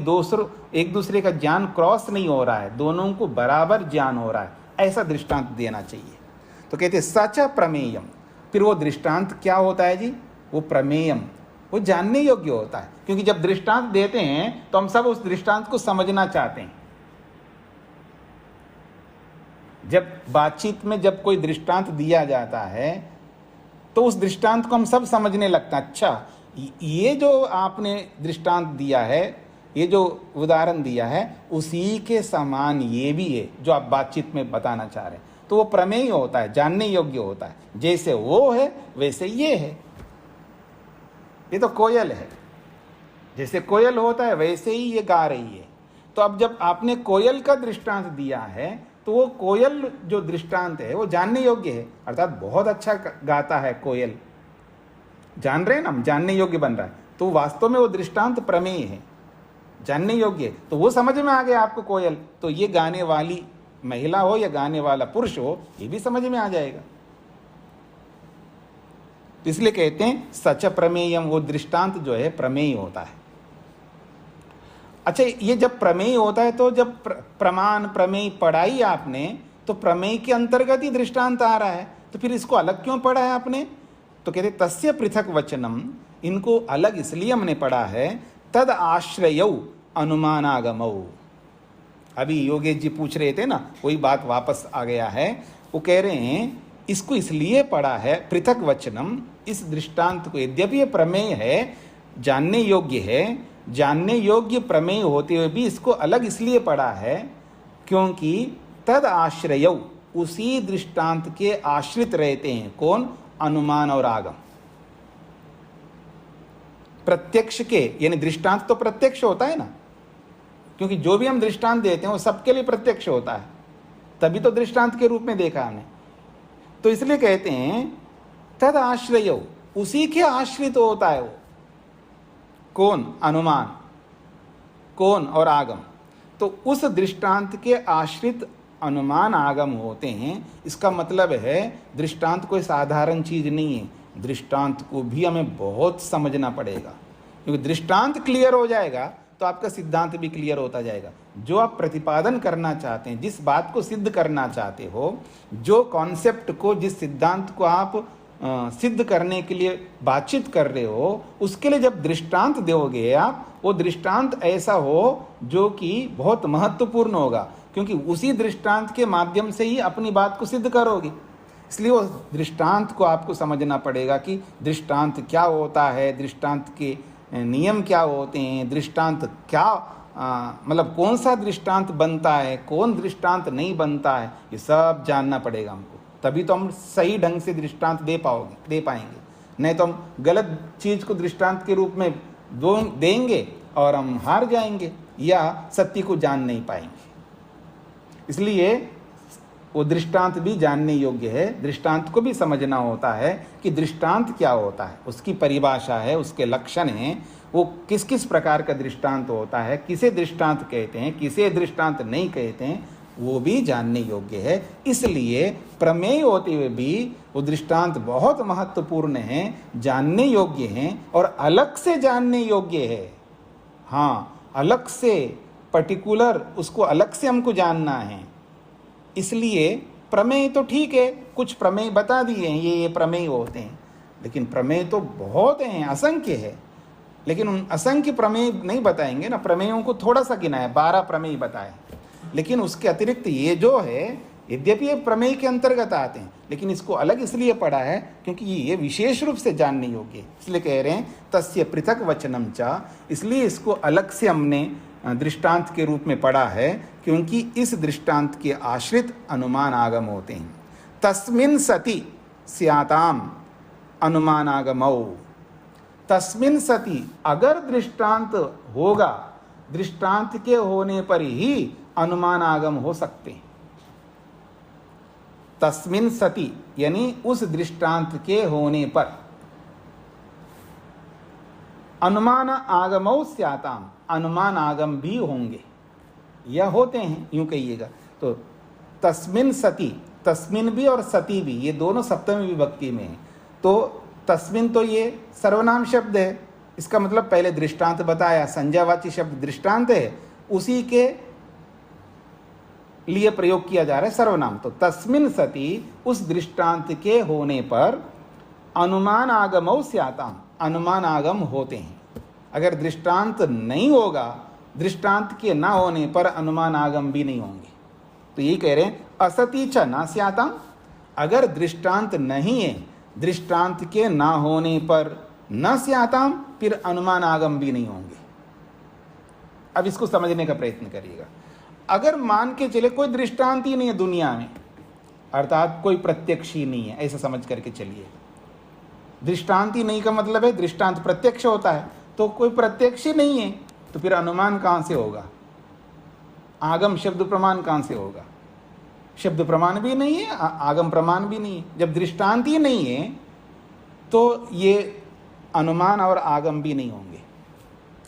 एक दूसरे का ज्ञान क्रॉस नहीं हो रहा है, दोनों को बराबर ज्ञान हो रहा है, ऐसा दृष्टांत देना चाहिए। तो कहते सच प्रमेयम, फिर वो दृष्टांत क्या होता है जी, वो प्रमेयम, वो जानने योग्य होता है। क्योंकि जब दृष्टांत देते हैं तो हम सब उस दृष्टांत को समझना चाहते हैं। जब बातचीत में जब कोई दृष्टांत दिया जाता है तो उस दृष्टांत को हम सब समझने लगते हैं। अच्छा, ये जो आपने दृष्टांत दिया है, ये जो उदाहरण दिया है, उसी के समान ये भी है जो आप बातचीत में बताना चाह रहे हैं। तो वो प्रमेय होता है, जानने योग्य होता है। जैसे वो है वैसे ये है। ये तो कोयल है, जैसे कोयल होता है वैसे ही ये गा रही है। तो अब जब आपने कोयल का दृष्टांत दिया है तो वो कोयल जो दृष्टांत है वो जानने योग्य है, अर्थात बहुत अच्छा गाता है कोयल, जान रहे हैं ना हम, जानने योग्य बन रहा है। तो वास्तव में वो दृष्टांत प्रमेय है, जानने योग्य, तो वो समझ में आ गया आपको कोयल, तो ये गाने वाली महिला हो या गाने वाला पुरुष हो, ये भी समझ में आ जाएगा। तो इसलिए कहते हैं सच प्रमेयम, वो दृष्टांत जो है प्रमेय होता है। अच्छा, ये जब प्रमेय होता है तो जब प्रमाण प्रमेय पढ़ाई आपने तो प्रमेय के अंतर्गत ही दृष्टांत आ रहा है, तो फिर इसको अलग क्यों पढ़ा है आपने? तो कहते तस्य पृथक वचनम, इनको अलग इसलिए हमने पढ़ा है तद आश्रयौ अनुमानागमौ। अभी योगेश जी पूछ रहे थे ना, वही बात वापस आ गया है। वो कह रहे हैं इसको इसलिए पढ़ा है पृथक वचनम, इस दृष्टांत को, यद्यपि ये प्रमेय है, जानने योग्य है, जानने योग्य प्रमेय होते हुए भी इसको अलग इसलिए पढ़ा है क्योंकि तद आश्रय, उसी दृष्टांत के आश्रित रहते हैं कौन? अनुमान और आगम। प्रत्यक्ष के, यानी दृष्टांत तो प्रत्यक्ष होता है ना, क्योंकि जो भी हम दृष्टांत देते हैं वो सबके लिए प्रत्यक्ष होता है, तभी तो दृष्टांत के रूप में देखा हमने। तो इसलिए कहते हैं तद आश्रय, उसी के आश्रित होता है वो। कौन? अनुमान, कौन? और आगम। तो उस दृष्टांत के आश्रित अनुमान आगम होते हैं। इसका मतलब है दृष्टांत कोई साधारण चीज नहीं है, दृष्टांत को भी हमें बहुत समझना पड़ेगा, क्योंकि दृष्टांत क्लियर हो जाएगा तो आपका सिद्धांत भी क्लियर होता जाएगा। जो आप प्रतिपादन करना चाहते हैं, जिस बात को सिद्ध करना चाहते हो, जो कॉन्सेप्ट को, जिस सिद्धांत को आप सिद्ध करने के लिए बातचीत कर रहे हो, उसके लिए जब दृष्टांत दोगे आप, वो दृष्टांत ऐसा हो जो कि बहुत महत्वपूर्ण होगा, क्योंकि उसी दृष्टांत के माध्यम से ही अपनी बात को सिद्ध करोगे। इसलिए वो दृष्टांत को आपको समझना पड़ेगा कि दृष्टांत क्या होता है, दृष्टांत के नियम क्या होते हैं, दृष्टांत क्या मतलब कौन सा दृष्टांत बनता है, कौन दृष्टांत नहीं बनता है, ये सब जानना पड़ेगा हमको। तभी तो हम सही ढंग से दृष्टांत दे पाएंगे। नहीं तो हम गलत चीज को दृष्टांत के रूप में देंगे और हम हार जाएंगे या सत्य को जान नहीं पाएंगे। इसलिए वो दृष्टांत भी जानने योग्य है, दृष्टांत को भी समझना होता है कि दृष्टांत क्या होता है, उसकी परिभाषा है, उसके लक्षण हैं, वो किस किस प्रकार का दृष्टांत होता है, किसे दृष्टांत कहते हैं, किसे दृष्टांत नहीं कहते हैं, वो भी जानने योग्य है। इसलिए प्रमेय होते हुए भी वो दृष्टांत बहुत महत्वपूर्ण है, जानने योग्य हैं और अलग से जानने योग्य है। हाँ, अलग से, पर्टिकुलर, उसको अलग से हमको जानना है। इसलिए प्रमेय तो ठीक है, कुछ प्रमेय बता दिए हैं, ये प्रमेय होते हैं, लेकिन प्रमेय तो बहुत हैं, असंख्य है। लेकिन उन असंख्य प्रमेय नहीं बताएंगे ना, प्रमेयों को थोड़ा सा गिना है, 12 प्रमेय बताए। लेकिन उसके अतिरिक्त ये जो है, यद्यपि ये प्रमेय के अंतर्गत आते हैं, लेकिन इसको अलग इसलिए पढ़ा है क्योंकि ये विशेष रूप से जानने योग्य है। इसलिए कह रहे हैं तस्य पृथक वचनम च, इसलिए इसको अलग से हमने दृष्टांत के रूप में पढ़ा है क्योंकि इस दृष्टांत के आश्रित अनुमान आगम होते हैं। तस्मिन् सति स्याताम अनुमानागमौ, तस्मिन् सति, अगर दृष्टांत होगा, दृष्टांत के होने पर ही अनुमान आगम हो सकते हैं। तस्मिन् सति यानी उस दृष्टांत के होने पर, अनुमान आगमौ स्याताम, अनुमान आगम भी होंगे या होते हैं, यूं कहिएगा। तो तस्मिन् सति, तस्मिन् भी और सति भी, ये दोनों सप्तमी विभक्ति में है। तो तस्मिन् तो ये सर्वनाम शब्द है, इसका मतलब पहले दृष्टांत बताया, संज्ञावाची शब्द दृष्टांत है, उसी के लिए प्रयोग किया जा रहा है सर्वनाम। तो तस्मिन् सति, उस दृष्टांत के होने पर, अनुमान आगमौ स्याताम, अनुमान आगम होते हैं। अगर दृष्टांत नहीं होगा, दृष्टांत के ना होने पर अनुमान आगम भी नहीं होंगे। तो यही कह रहे हैं असति च न स्याताम, अगर दृष्टांत नहीं है, दृष्टांत के ना होने पर न स्याताम, फिर अनुमान आगम भी नहीं होंगे। अब इसको समझने का प्रयत्न करिएगा। अगर मान के चले कोई दृष्टांत ही नहीं है दुनिया में, अर्थात कोई प्रत्यक्ष ही नहीं है, ऐसा समझ करके चलिए। दृष्टांत ही नहीं का मतलब है दृष्टांत प्रत्यक्ष होता है, तो कोई प्रत्यक्ष ही नहीं है, तो फिर अनुमान कहां से होगा, आगम शब्द प्रमाण कहां से होगा? शब्द प्रमाण भी नहीं है, आगम प्रमाण भी नहीं है। जब दृष्टांत ही नहीं है तो ये अनुमान और आगम भी नहीं होंगे।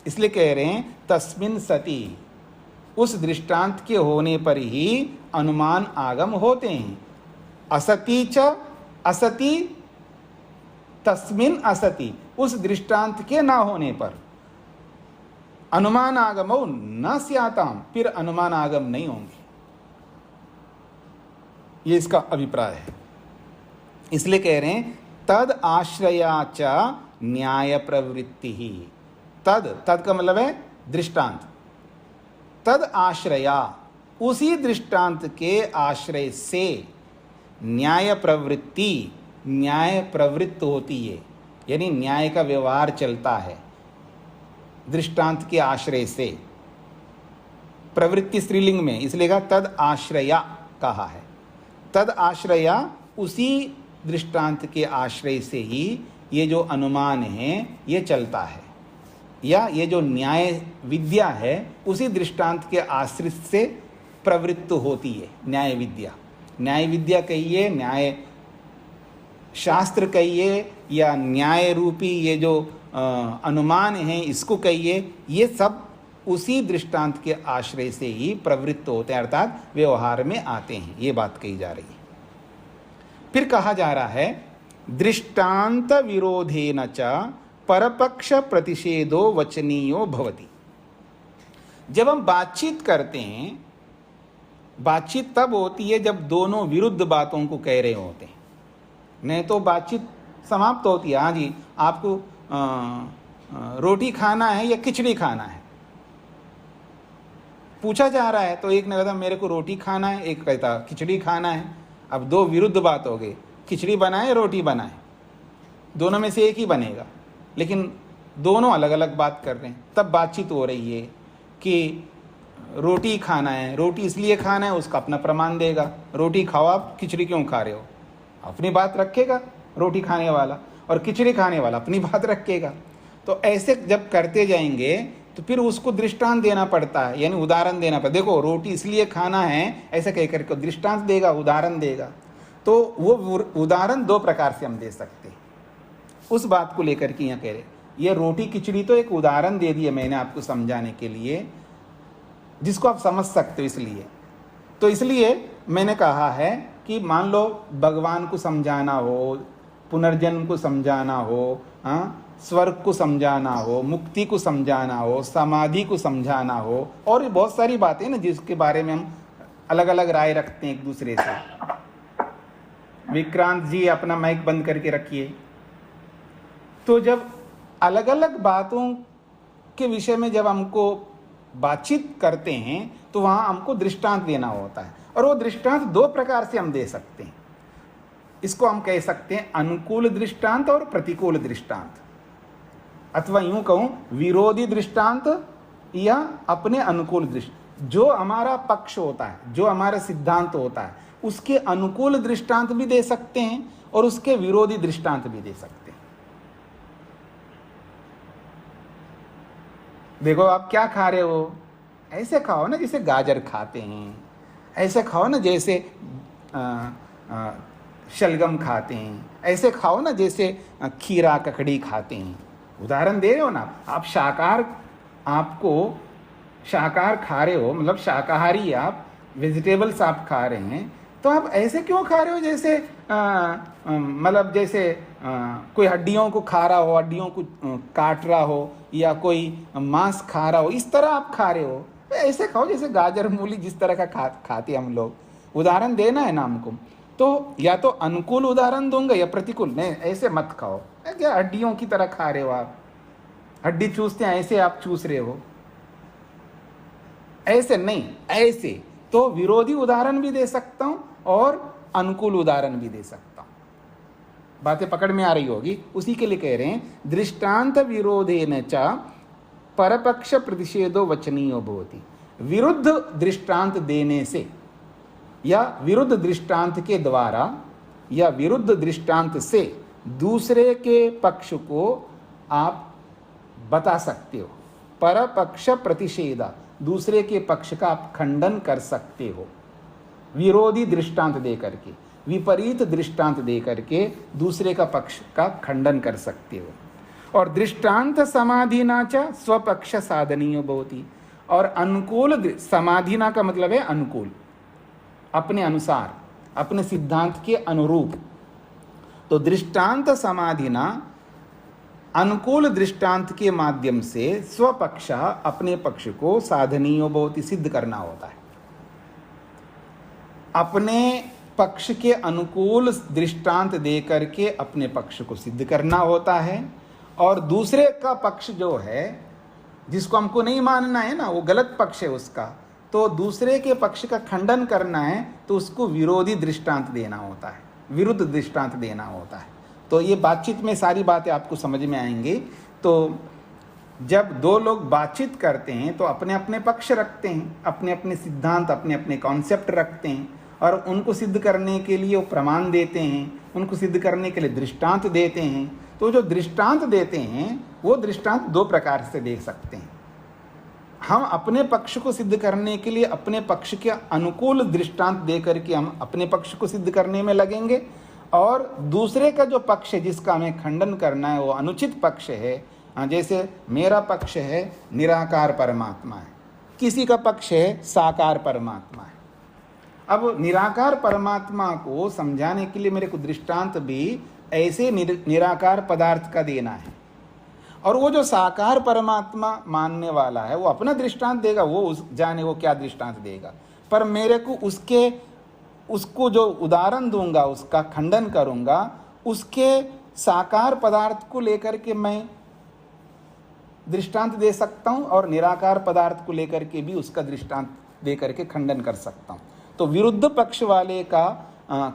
इसलिए कह रहे हैं तस्मिन् सति, उस दृष्टांत के होने पर ही अनुमान आगम होते हैं। असति च असति, तस्मिन् असति, उस दृष्टांत के ना होने पर अनुमान आगमो न स्याताम, फिर अनुमान आगम नहीं होंगे। ये इसका अभिप्राय है। इसलिए कह रहे हैं तद आश्रया च न्याय प्रवृत्ति ही। तद, तद का मतलब है दृष्टांत। तद आश्रया, उसी दृष्टांत के आश्रय से न्याय प्रवृत्ति, न्याय प्रवृत्त होती है, यानी न्याय का व्यवहार चलता है दृष्टांत के आश्रय से। प्रवृत्ति स्त्रीलिंग में इसलिए कहा तद आश्रया कहा है। तद आश्रया, उसी दृष्टांत के आश्रय से ही ये जो अनुमान है ये चलता है, या ये जो न्याय विद्या है उसी दृष्टांत के आश्रित से प्रवृत्त होती है न्याय विद्या। न्याय विद्या कहिए, न्याय शास्त्र कहिए, या न्याय रूपी ये जो अनुमान है इसको कहिए, ये सब उसी दृष्टांत के आश्रय से ही प्रवृत्त होते हैं, अर्थात व्यवहार में आते हैं। ये बात कही जा रही है। फिर कहा जा रहा है दृष्टांत विरोधेन च परपक्ष प्रतिषेधो वचनीयो भवति। जब हम बातचीत करते हैं, बातचीत तब होती है जब दोनों विरुद्ध बातों को कह रहे होते हैं, नहीं तो बातचीत समाप्त होती है। हाँ जी, आपको रोटी खाना है या खिचड़ी खाना है, पूछा जा रहा है, तो एक ने कहता मेरे को रोटी खाना है, एक कहता खिचड़ी खाना है। अब दो विरुद्ध बात हो गई, खिचड़ी बनाए रोटी बनाए, दोनों में से एक ही बनेगा, लेकिन दोनों अलग अलग बात कर रहे हैं। तब बातचीत हो रही है कि रोटी खाना है, रोटी इसलिए खाना है, उसका अपना प्रमाण देगा। रोटी खाओ, आप खिचड़ी क्यों खा रहे हो, अपनी बात रखेगा रोटी खाने वाला, और खिचड़ी खाने वाला अपनी बात रखेगा। तो ऐसे जब करते जाएंगे तो फिर उसको दृष्टांत देना पड़ता है, यानी उदाहरण देना पड़ता है। देखो रोटी इसलिए खाना है ऐसा कह करके दृष्टांत देगा, उदाहरण देगा। तो वो उदाहरण दो प्रकार से हम दे सकते हैं। उस बात को लेकर के यहाँ कह रहे, ये रोटी खिचड़ी तो एक उदाहरण दे दिया मैंने आपको समझाने के लिए, जिसको आप समझ सकते हो। इसलिए मैंने कहा है कि मान लो भगवान को समझाना हो, पुनर्जन्म को समझाना हो, स्वर्ग को समझाना हो, मुक्ति को समझाना हो, समाधि को समझाना हो, और बहुत सारी बातें ना जिसके बारे में हम अलग अलग राय रखते हैं एक दूसरे से। विक्रांत जी अपना माइक बंद करके रखिए। तो जब अलग अलग बातों के विषय में जब हमको बातचीत करते हैं तो वहाँ हमको दृष्टांत देना होता है, और वो दृष्टांत दो प्रकार से हम दे सकते हैं। इसको हम कह सकते हैं अनुकूल दृष्टांत और प्रतिकूल दृष्टांत, अथवा यूं कहूं विरोधी दृष्टांत या अपने अनुकूल दृष्टांत। जो हमारा पक्ष होता है, जो हमारा सिद्धांत होता है, उसके अनुकूल दृष्टांत भी दे सकते हैं और उसके विरोधी दृष्टांत भी दे सकते हैं। देखो आप क्या खा रहे हो, ऐसे खाओ ना जैसे गाजर खाते हैं, ऐसे खाओ ना जैसे शलगम खाते हैं, ऐसे खाओ ना जैसे खीरा ककड़ी खाते हैं। उदाहरण दे रहे हो ना आप। आपको शाकाहार खा रहे हो, मतलब शाकाहारी आप, वेजिटेबल्स आप खा रहे हैं, तो आप ऐसे क्यों खा रहे हो जैसे मतलब जैसे कोई हड्डियों को खा रहा हो, हड्डियों को काट रहा हो, या कोई मांस खा रहा हो, इस तरह आप खा रहे हो। ऐसे खाओ जैसे गाजर मूली जिस तरह का खाते हम लोग। उदाहरण देना है ना हमको, तो या तो अनुकूल उदाहरण दूंगा या प्रतिकूल। नहीं, ऐसे मत खाओ, क्या हड्डियों की तरह खा रहे हो आप, हड्डी चूसते हैं ऐसे आप चूस रहे हो, ऐसे नहीं। ऐसे तो विरोधी उदाहरण भी दे सकता हूं और अनुकूल उदाहरण भी दे सकता हूं। बातें पकड़ में आ रही होगी, उसी के लिए कह रहे हैं दृष्टांत विरोधेन च परपक्ष प्रतिषेधो वचनीयो भवति। विरुद्ध दृष्टांत देने से या विरुद्ध दृष्टांत के द्वारा या विरुद्ध दृष्टांत से दूसरे के पक्ष को आप बता सकते हो। परपक्ष प्रतिषेध, दूसरे के पक्ष का आप खंडन कर सकते हो विरोधी दृष्टांत दे करके, विपरीत दृष्टांत दे करके दूसरे का पक्ष का खंडन कर सकते हो। और दृष्टांत समाधिना च स्वपक्ष साधनीय भवति। और अनुकूल समाधिना का मतलब है अनुकूल, अपने अनुसार, अपने सिद्धांत के अनुरूप। तो दृष्टांत समाधिना अनुकूल दृष्टांत के माध्यम से स्वपक्ष, अपने पक्ष को साधनीय भवति, सिद्ध करना होता है। अपने पक्ष के अनुकूल दृष्टांत दे करके अपने पक्ष को सिद्ध करना होता है, और दूसरे का पक्ष जो है जिसको हमको नहीं मानना है ना, वो गलत पक्ष है उसका, तो दूसरे के पक्ष का खंडन करना है तो उसको विरोधी दृष्टांत देना होता है, विरुद्ध दृष्टांत देना होता है। तो ये बातचीत में सारी बातें आपको समझ में आएंगी। तो जब दो लोग बातचीत करते हैं तो अपने अपने पक्ष रखते हैं, अपने अपने सिद्धांत, अपने अपने कॉन्सेप्ट रखते हैं, और उनको सिद्ध करने के लिए वो प्रमाण देते हैं, उनको सिद्ध करने के लिए दृष्टांत देते हैं। तो जो दृष्टांत देते हैं वो दृष्टांत दो प्रकार से दे सकते हैं। हम अपने पक्ष को सिद्ध करने के लिए अपने पक्ष के अनुकूल दृष्टांत दे करके हम अपने पक्ष को सिद्ध करने में लगेंगे, और दूसरे का जो पक्ष है जिसका हमें खंडन करना है वो अनुचित पक्ष है। जैसे मेरा पक्ष है निराकार परमात्मा है, किसी का पक्ष है साकार परमात्मा है। अब निराकार परमात्मा को समझाने के लिए मेरे को दृष्टांत भी ऐसे निराकार पदार्थ का देना है, और वो जो साकार परमात्मा मानने वाला है वो अपना दृष्टांत देगा, वो जाने वो क्या दृष्टांत देगा। पर मेरे को उसको जो उदाहरण दूंगा, उसका खंडन करूंगा, उसके साकार पदार्थ को लेकर के मैं दृष्टांत दे सकता हूं, और निराकार पदार्थ को लेकर के भी उसका दृष्टांत दे करके खंडन कर सकता हूं। तो विरुद्ध पक्ष वाले का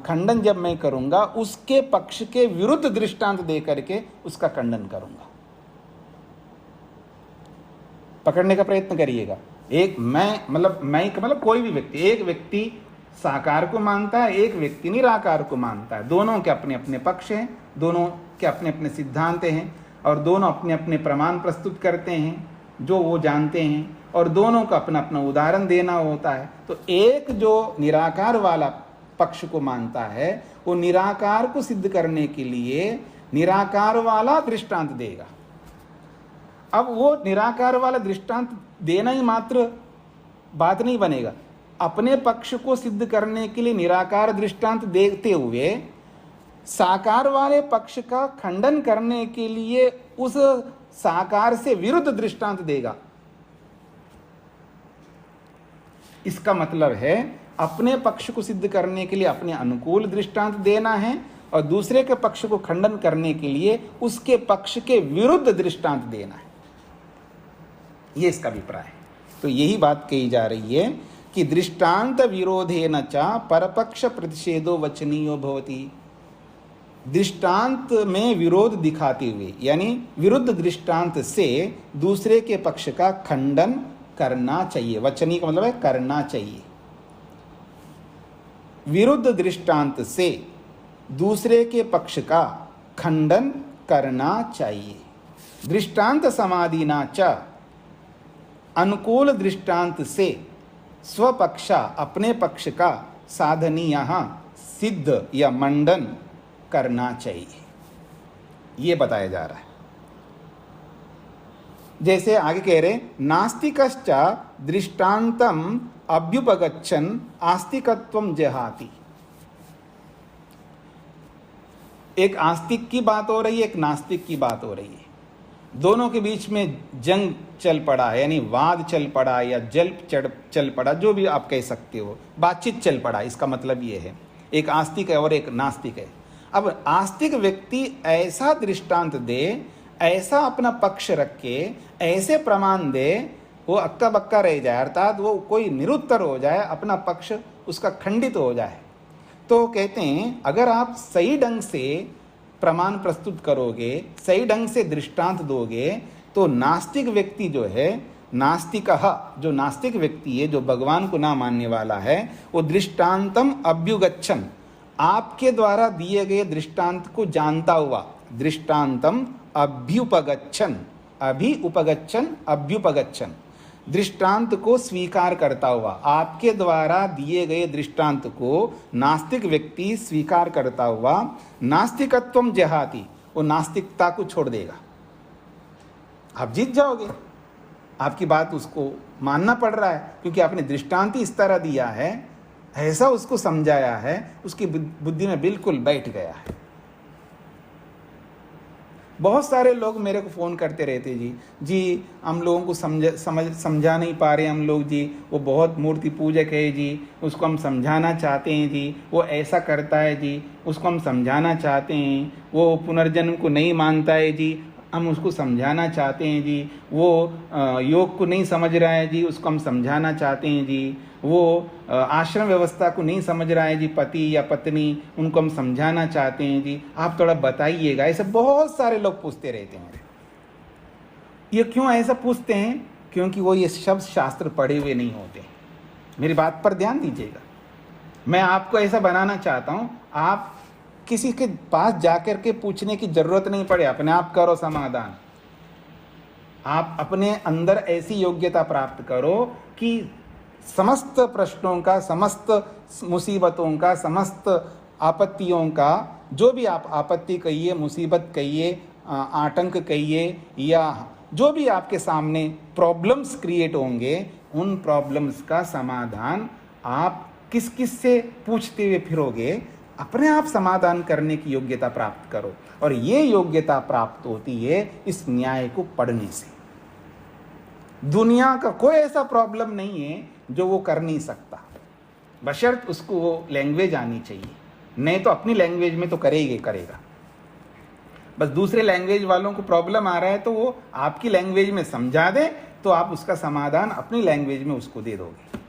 खंडन जब मैं करूंगा, उसके पक्ष के विरुद्ध दृष्टांत दे करके उसका खंडन करूंगा। पकड़ने का प्रयत्न करिएगा। एक मैं कोई भी व्यक्ति, एक व्यक्ति साकार को मानता है, एक व्यक्ति निराकार को मानता है। दोनों के अपने अपने पक्ष हैं, दोनों के अपने अपने सिद्धांत हैं, और दोनों अपने अपने प्रमाण प्रस्तुत करते हैं जो वो जानते हैं, और दोनों का अपना अपना उदाहरण देना होता है। तो एक जो निराकार वाला पक्ष को मानता है वो निराकार को सिद्ध करने के लिए निराकार वाला दृष्टांत देगा। अब वो निराकार वाला दृष्टांत देना ही मात्र बात नहीं बनेगा, अपने पक्ष को सिद्ध करने के लिए निराकार दृष्टांत देते हुए साकार वाले पक्ष का खंडन करने के लिए उस साकार से विरुद्ध दृष्टांत देगा। इसका मतलब है अपने पक्ष को सिद्ध करने के लिए अपने अनुकूल दृष्टांत देना है, और दूसरे के पक्ष को खंडन करने के लिए उसके पक्ष के विरुद्ध दृष्टांत देना है। यह इसका अभिप्राय है। तो यही बात कही जा रही है कि दृष्टांत विरोधेन च परपक्ष प्रतिषेधो वचनीयो भवति। दृष्टांत में विरोध दिखाते हुए, यानी विरुद्ध दृष्टांत से दूसरे के पक्ष का खंडन करना चाहिए। वचनी का मतलब है करना चाहिए। विरुद्ध दृष्टांत से दूसरे के पक्ष का खंडन करना चाहिए। दृष्टांत समाधिना च, अनुकूल दृष्टांत से स्वपक्षा अपने पक्ष का साधनीय सिद्ध या मंडन करना चाहिए, ये बताया जा रहा है। जैसे आगे कह रहे, नास्तिकश्च दृष्टांतम अभ्युपगच्छन् आस्तिकत्वं जहाति। एक आस्तिक की बात हो रही है, एक नास्तिक की बात हो रही है। दोनों के बीच में जंग चल पड़ा है, यानी वाद चल पड़ा या जल्प चल पड़ा, जो भी आप कह सकते हो, बातचीत चल पड़ा। इसका मतलब ये है, एक आस्तिक है और एक नास्तिक है। अब आस्तिक व्यक्ति ऐसा दृष्टांत दे, ऐसा अपना पक्ष रखे, ऐसे प्रमाण दे, वो अक्का बक्का रह जाए, अर्थात वो कोई निरुत्तर हो जाए, अपना पक्ष उसका खंडित हो जाए। तो कहते हैं अगर आप सही ढंग से प्रमाण प्रस्तुत करोगे, सही ढंग से दृष्टांत दोगे, तो नास्तिक व्यक्ति जो है, नास्तिकः जो नास्तिक व्यक्ति है, जो भगवान को ना मानने वाला है, वो दृष्टांतम अभ्युगच्छन्, आपके द्वारा दिए गए दृष्टांत को जानता हुआ, दृष्टांतम अभ्युपगच्छन्, अभ्युपगच्छन्, दृष्टांत को स्वीकार करता हुआ, आपके द्वारा दिए गए दृष्टांत को नास्तिक व्यक्ति स्वीकार करता हुआ नास्तिकत्वम जहाति, वो नास्तिकता को छोड़ देगा। आप जीत जाओगे, आपकी बात उसको मानना पड़ रहा है, क्योंकि आपने दृष्टांत ही इस तरह दिया है, ऐसा उसको समझाया है, उसकी बुद्धि में बिल्कुल बैठ गया है। बहुत सारे लोग मेरे को फ़ोन करते रहते, जी हम लोगों को समझा नहीं पा रहे हम लोग जी, वो बहुत मूर्ति पूजक है जी, उसको हम समझाना चाहते हैं जी, वो ऐसा करता है जी, उसको हम समझाना चाहते हैं, वो पुनर्जन्म को नहीं मानता है जी, हम उसको समझाना चाहते हैं जी, वो योग को नहीं समझ रहा है जी, उसको हम समझाना चाहते हैं जी, वो आश्रम व्यवस्था को नहीं समझ रहा है जी, पति या पत्नी, उनको हम समझाना चाहते हैं जी, आप थोड़ा बताइएगा। ऐसे बहुत सारे लोग पूछते रहते हैं। ये क्यों ऐसा पूछते हैं? क्योंकि वो ये शब्द शास्त्र पढ़े हुए नहीं होते। मेरी बात पर ध्यान दीजिएगा। मैं आपको ऐसा बनाना चाहता हूँ, आप किसी के पास जाकर के पूछने की जरूरत नहीं पड़े, अपने आप करो समाधान। आप अपने अंदर ऐसी योग्यता प्राप्त करो कि समस्त प्रश्नों का, समस्त मुसीबतों का, समस्त आपत्तियों का, जो भी आप आपत्ति कहिए, मुसीबत कहिए, आतंक कहिए, या जो भी आपके सामने प्रॉब्लम्स क्रिएट होंगे, उन प्रॉब्लम्स का समाधान आप किस किस से पूछते हुए फिरोगे, अपने आप समाधान करने की योग्यता प्राप्त करो। और ये योग्यता प्राप्त होती है इस न्याय को पढ़ने से। दुनिया का कोई ऐसा प्रॉब्लम नहीं है जो वो कर नहीं सकता, बशर्त उसको वो लैंग्वेज आनी चाहिए। नहीं तो अपनी लैंग्वेज में तो करेगा। बस दूसरे लैंग्वेज वालों को प्रॉब्लम आ रहा है तो वो आपकी लैंग्वेज में समझा दे, तो आप उसका समाधान अपनी लैंग्वेज में उसको दे दोगे।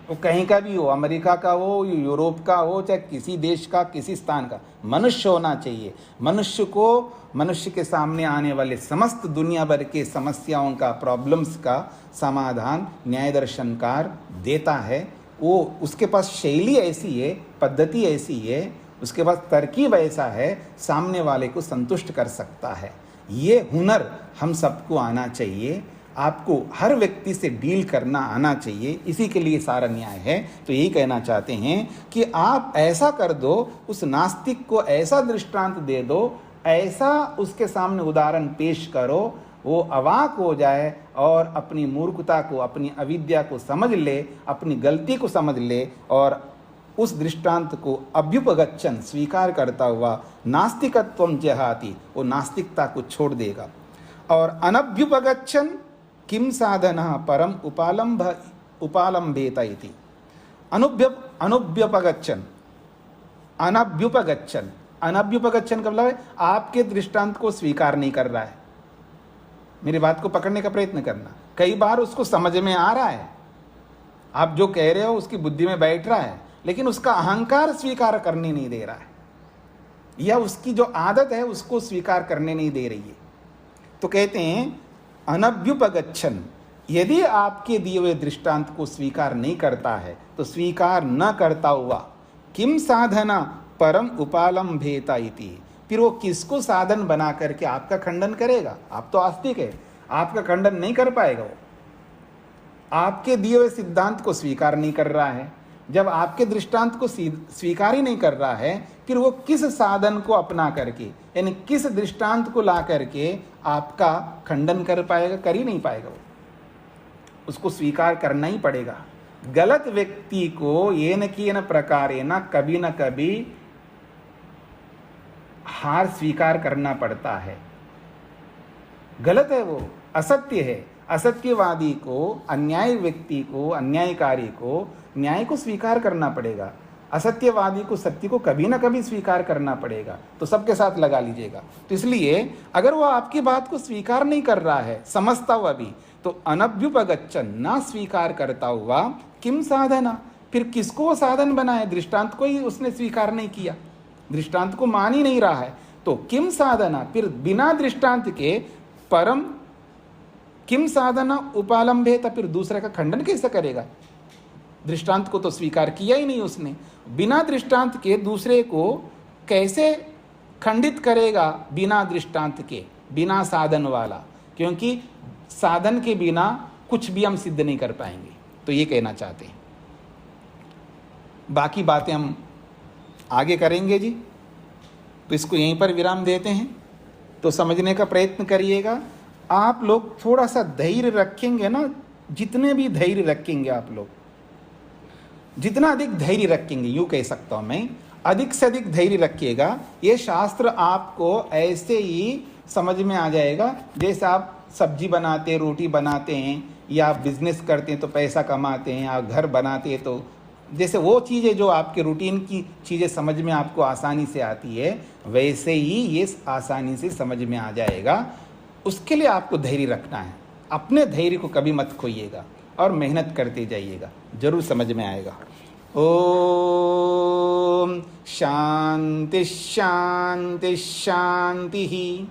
वो कहीं का भी हो, अमेरिका का हो, यूरोप का हो, चाहे किसी देश का, किसी स्थान का मनुष्य होना चाहिए। मनुष्य को मनुष्य के सामने आने वाले समस्त दुनिया भर के समस्याओं का, प्रॉब्लम्स का समाधान न्याय दर्शनकार देता है। वो उसके पास शैली ऐसी है, पद्धति ऐसी है, उसके पास तरकीब ऐसा है, सामने वाले को संतुष्ट कर सकता है। ये हुनर हम सबको आना चाहिए। आपको हर व्यक्ति से डील करना आना चाहिए। इसी के लिए सारा न्याय है। तो यही कहना चाहते हैं कि आप ऐसा कर दो, उस नास्तिक को ऐसा दृष्टांत दे दो, ऐसा उसके सामने उदाहरण पेश करो, वो अवाक हो जाए और अपनी मूर्खता को, अपनी अविद्या को समझ ले, अपनी गलती को समझ ले, और उस दृष्टांत को अभ्युपगच्छन स्वीकार करता हुआ नास्तिकत्वम जहाति, वो नास्तिकता को छोड़ देगा। और अनभ्युपगच्छन किम साधना परम उपालंबेत इति। अनभ्युपगच्छन का मतलब है आपके दृष्टांत को स्वीकार नहीं कर रहा है। मेरी बात को पकड़ने का प्रयत्न करना। कई बार उसको समझ में आ रहा है, आप जो कह रहे हो उसकी बुद्धि में बैठ रहा है, लेकिन उसका अहंकार स्वीकार करने नहीं दे रहा है, या उसकी जो आदत है उसको स्वीकार करने नहीं दे रही है। तो कहते हैं अनभ्युपगच्छन, यदि आपके दिए हुए दृष्टांत को स्वीकार नहीं करता है तो स्वीकार न करता हुआ किम साधना परम उपालंबेता इति, फिर वो किसको साधन बना करके आपका खंडन करेगा? आप तो आस्तिक है, आपका खंडन नहीं कर पाएगा। वो आपके दिए हुए सिद्धांत को स्वीकार नहीं कर रहा है। जब आपके दृष्टांत को स्वीकार ही नहीं कर रहा है, फिर वो किस साधन को अपना करके, यानी किस दृष्टांत को ला करके आपका खंडन कर पाएगा? कर ही नहीं पाएगा। वो उसको स्वीकार करना ही पड़ेगा। गलत व्यक्ति को ये न किए न प्रकारे न कभी हार स्वीकार करना पड़ता है। गलत है, वो असत्य है। असत्यवादी को, अन्याय व्यक्ति को, अन्यायकारी को न्याय को स्वीकार करना पड़ेगा। असत्यवादी को सत्य को कभी ना कभी स्वीकार करना पड़ेगा। तो सबके साथ लगा लीजिएगा। तो इसलिए अगर वो आपकी बात को स्वीकार नहीं कर रहा है, समझता हुआ भी, तो अनभ्युपगच्छन, ना स्वीकार करता हुआ किम साधना, फिर किसको वो साधन बनाए? दृष्टांत को ही उसने स्वीकार नहीं किया, दृष्टांत को मान ही नहीं रहा है। तो किम साधना, फिर बिना दृष्टांत के परम किम साधना उपालंबे, तो फिर दूसरे का खंडन कैसे करेगा? दृष्टांत को तो स्वीकार किया ही नहीं उसने। बिना दृष्टांत के दूसरे को कैसे खंडित करेगा? बिना दृष्टांत के, बिना साधन वाला, क्योंकि साधन के बिना कुछ भी हम सिद्ध नहीं कर पाएंगे। तो ये कहना चाहते हैं। बाकी बातें हम आगे करेंगे जी। तो इसको यहीं पर विराम देते हैं। तो समझने का प्रयत्न करिएगा। आप लोग थोड़ा सा धैर्य रखेंगे ना, जितने भी धैर्य रखेंगे आप लोग, जितना अधिक धैर्य रखेंगे, यूँ कह सकता हूँ मैं, अधिक से अधिक धैर्य रखिएगा। ये शास्त्र आपको ऐसे ही समझ में आ जाएगा जैसे आप सब्जी बनाते, रोटी बनाते हैं, या बिजनेस करते हैं तो पैसा कमाते हैं, या घर बनाते हैं तो जैसे वो चीज़ें जो आपके रूटीन की चीज़ें समझ में आपको आसानी से आती है, वैसे ही ये आसानी से समझ में आ जाएगा। उसके लिए आपको धैर्य रखना है। अपने धैर्य को कभी मत खोइएगा और मेहनत करते जाइएगा, जरूर समझ में आएगा। ओम शांति शांति शांति ही।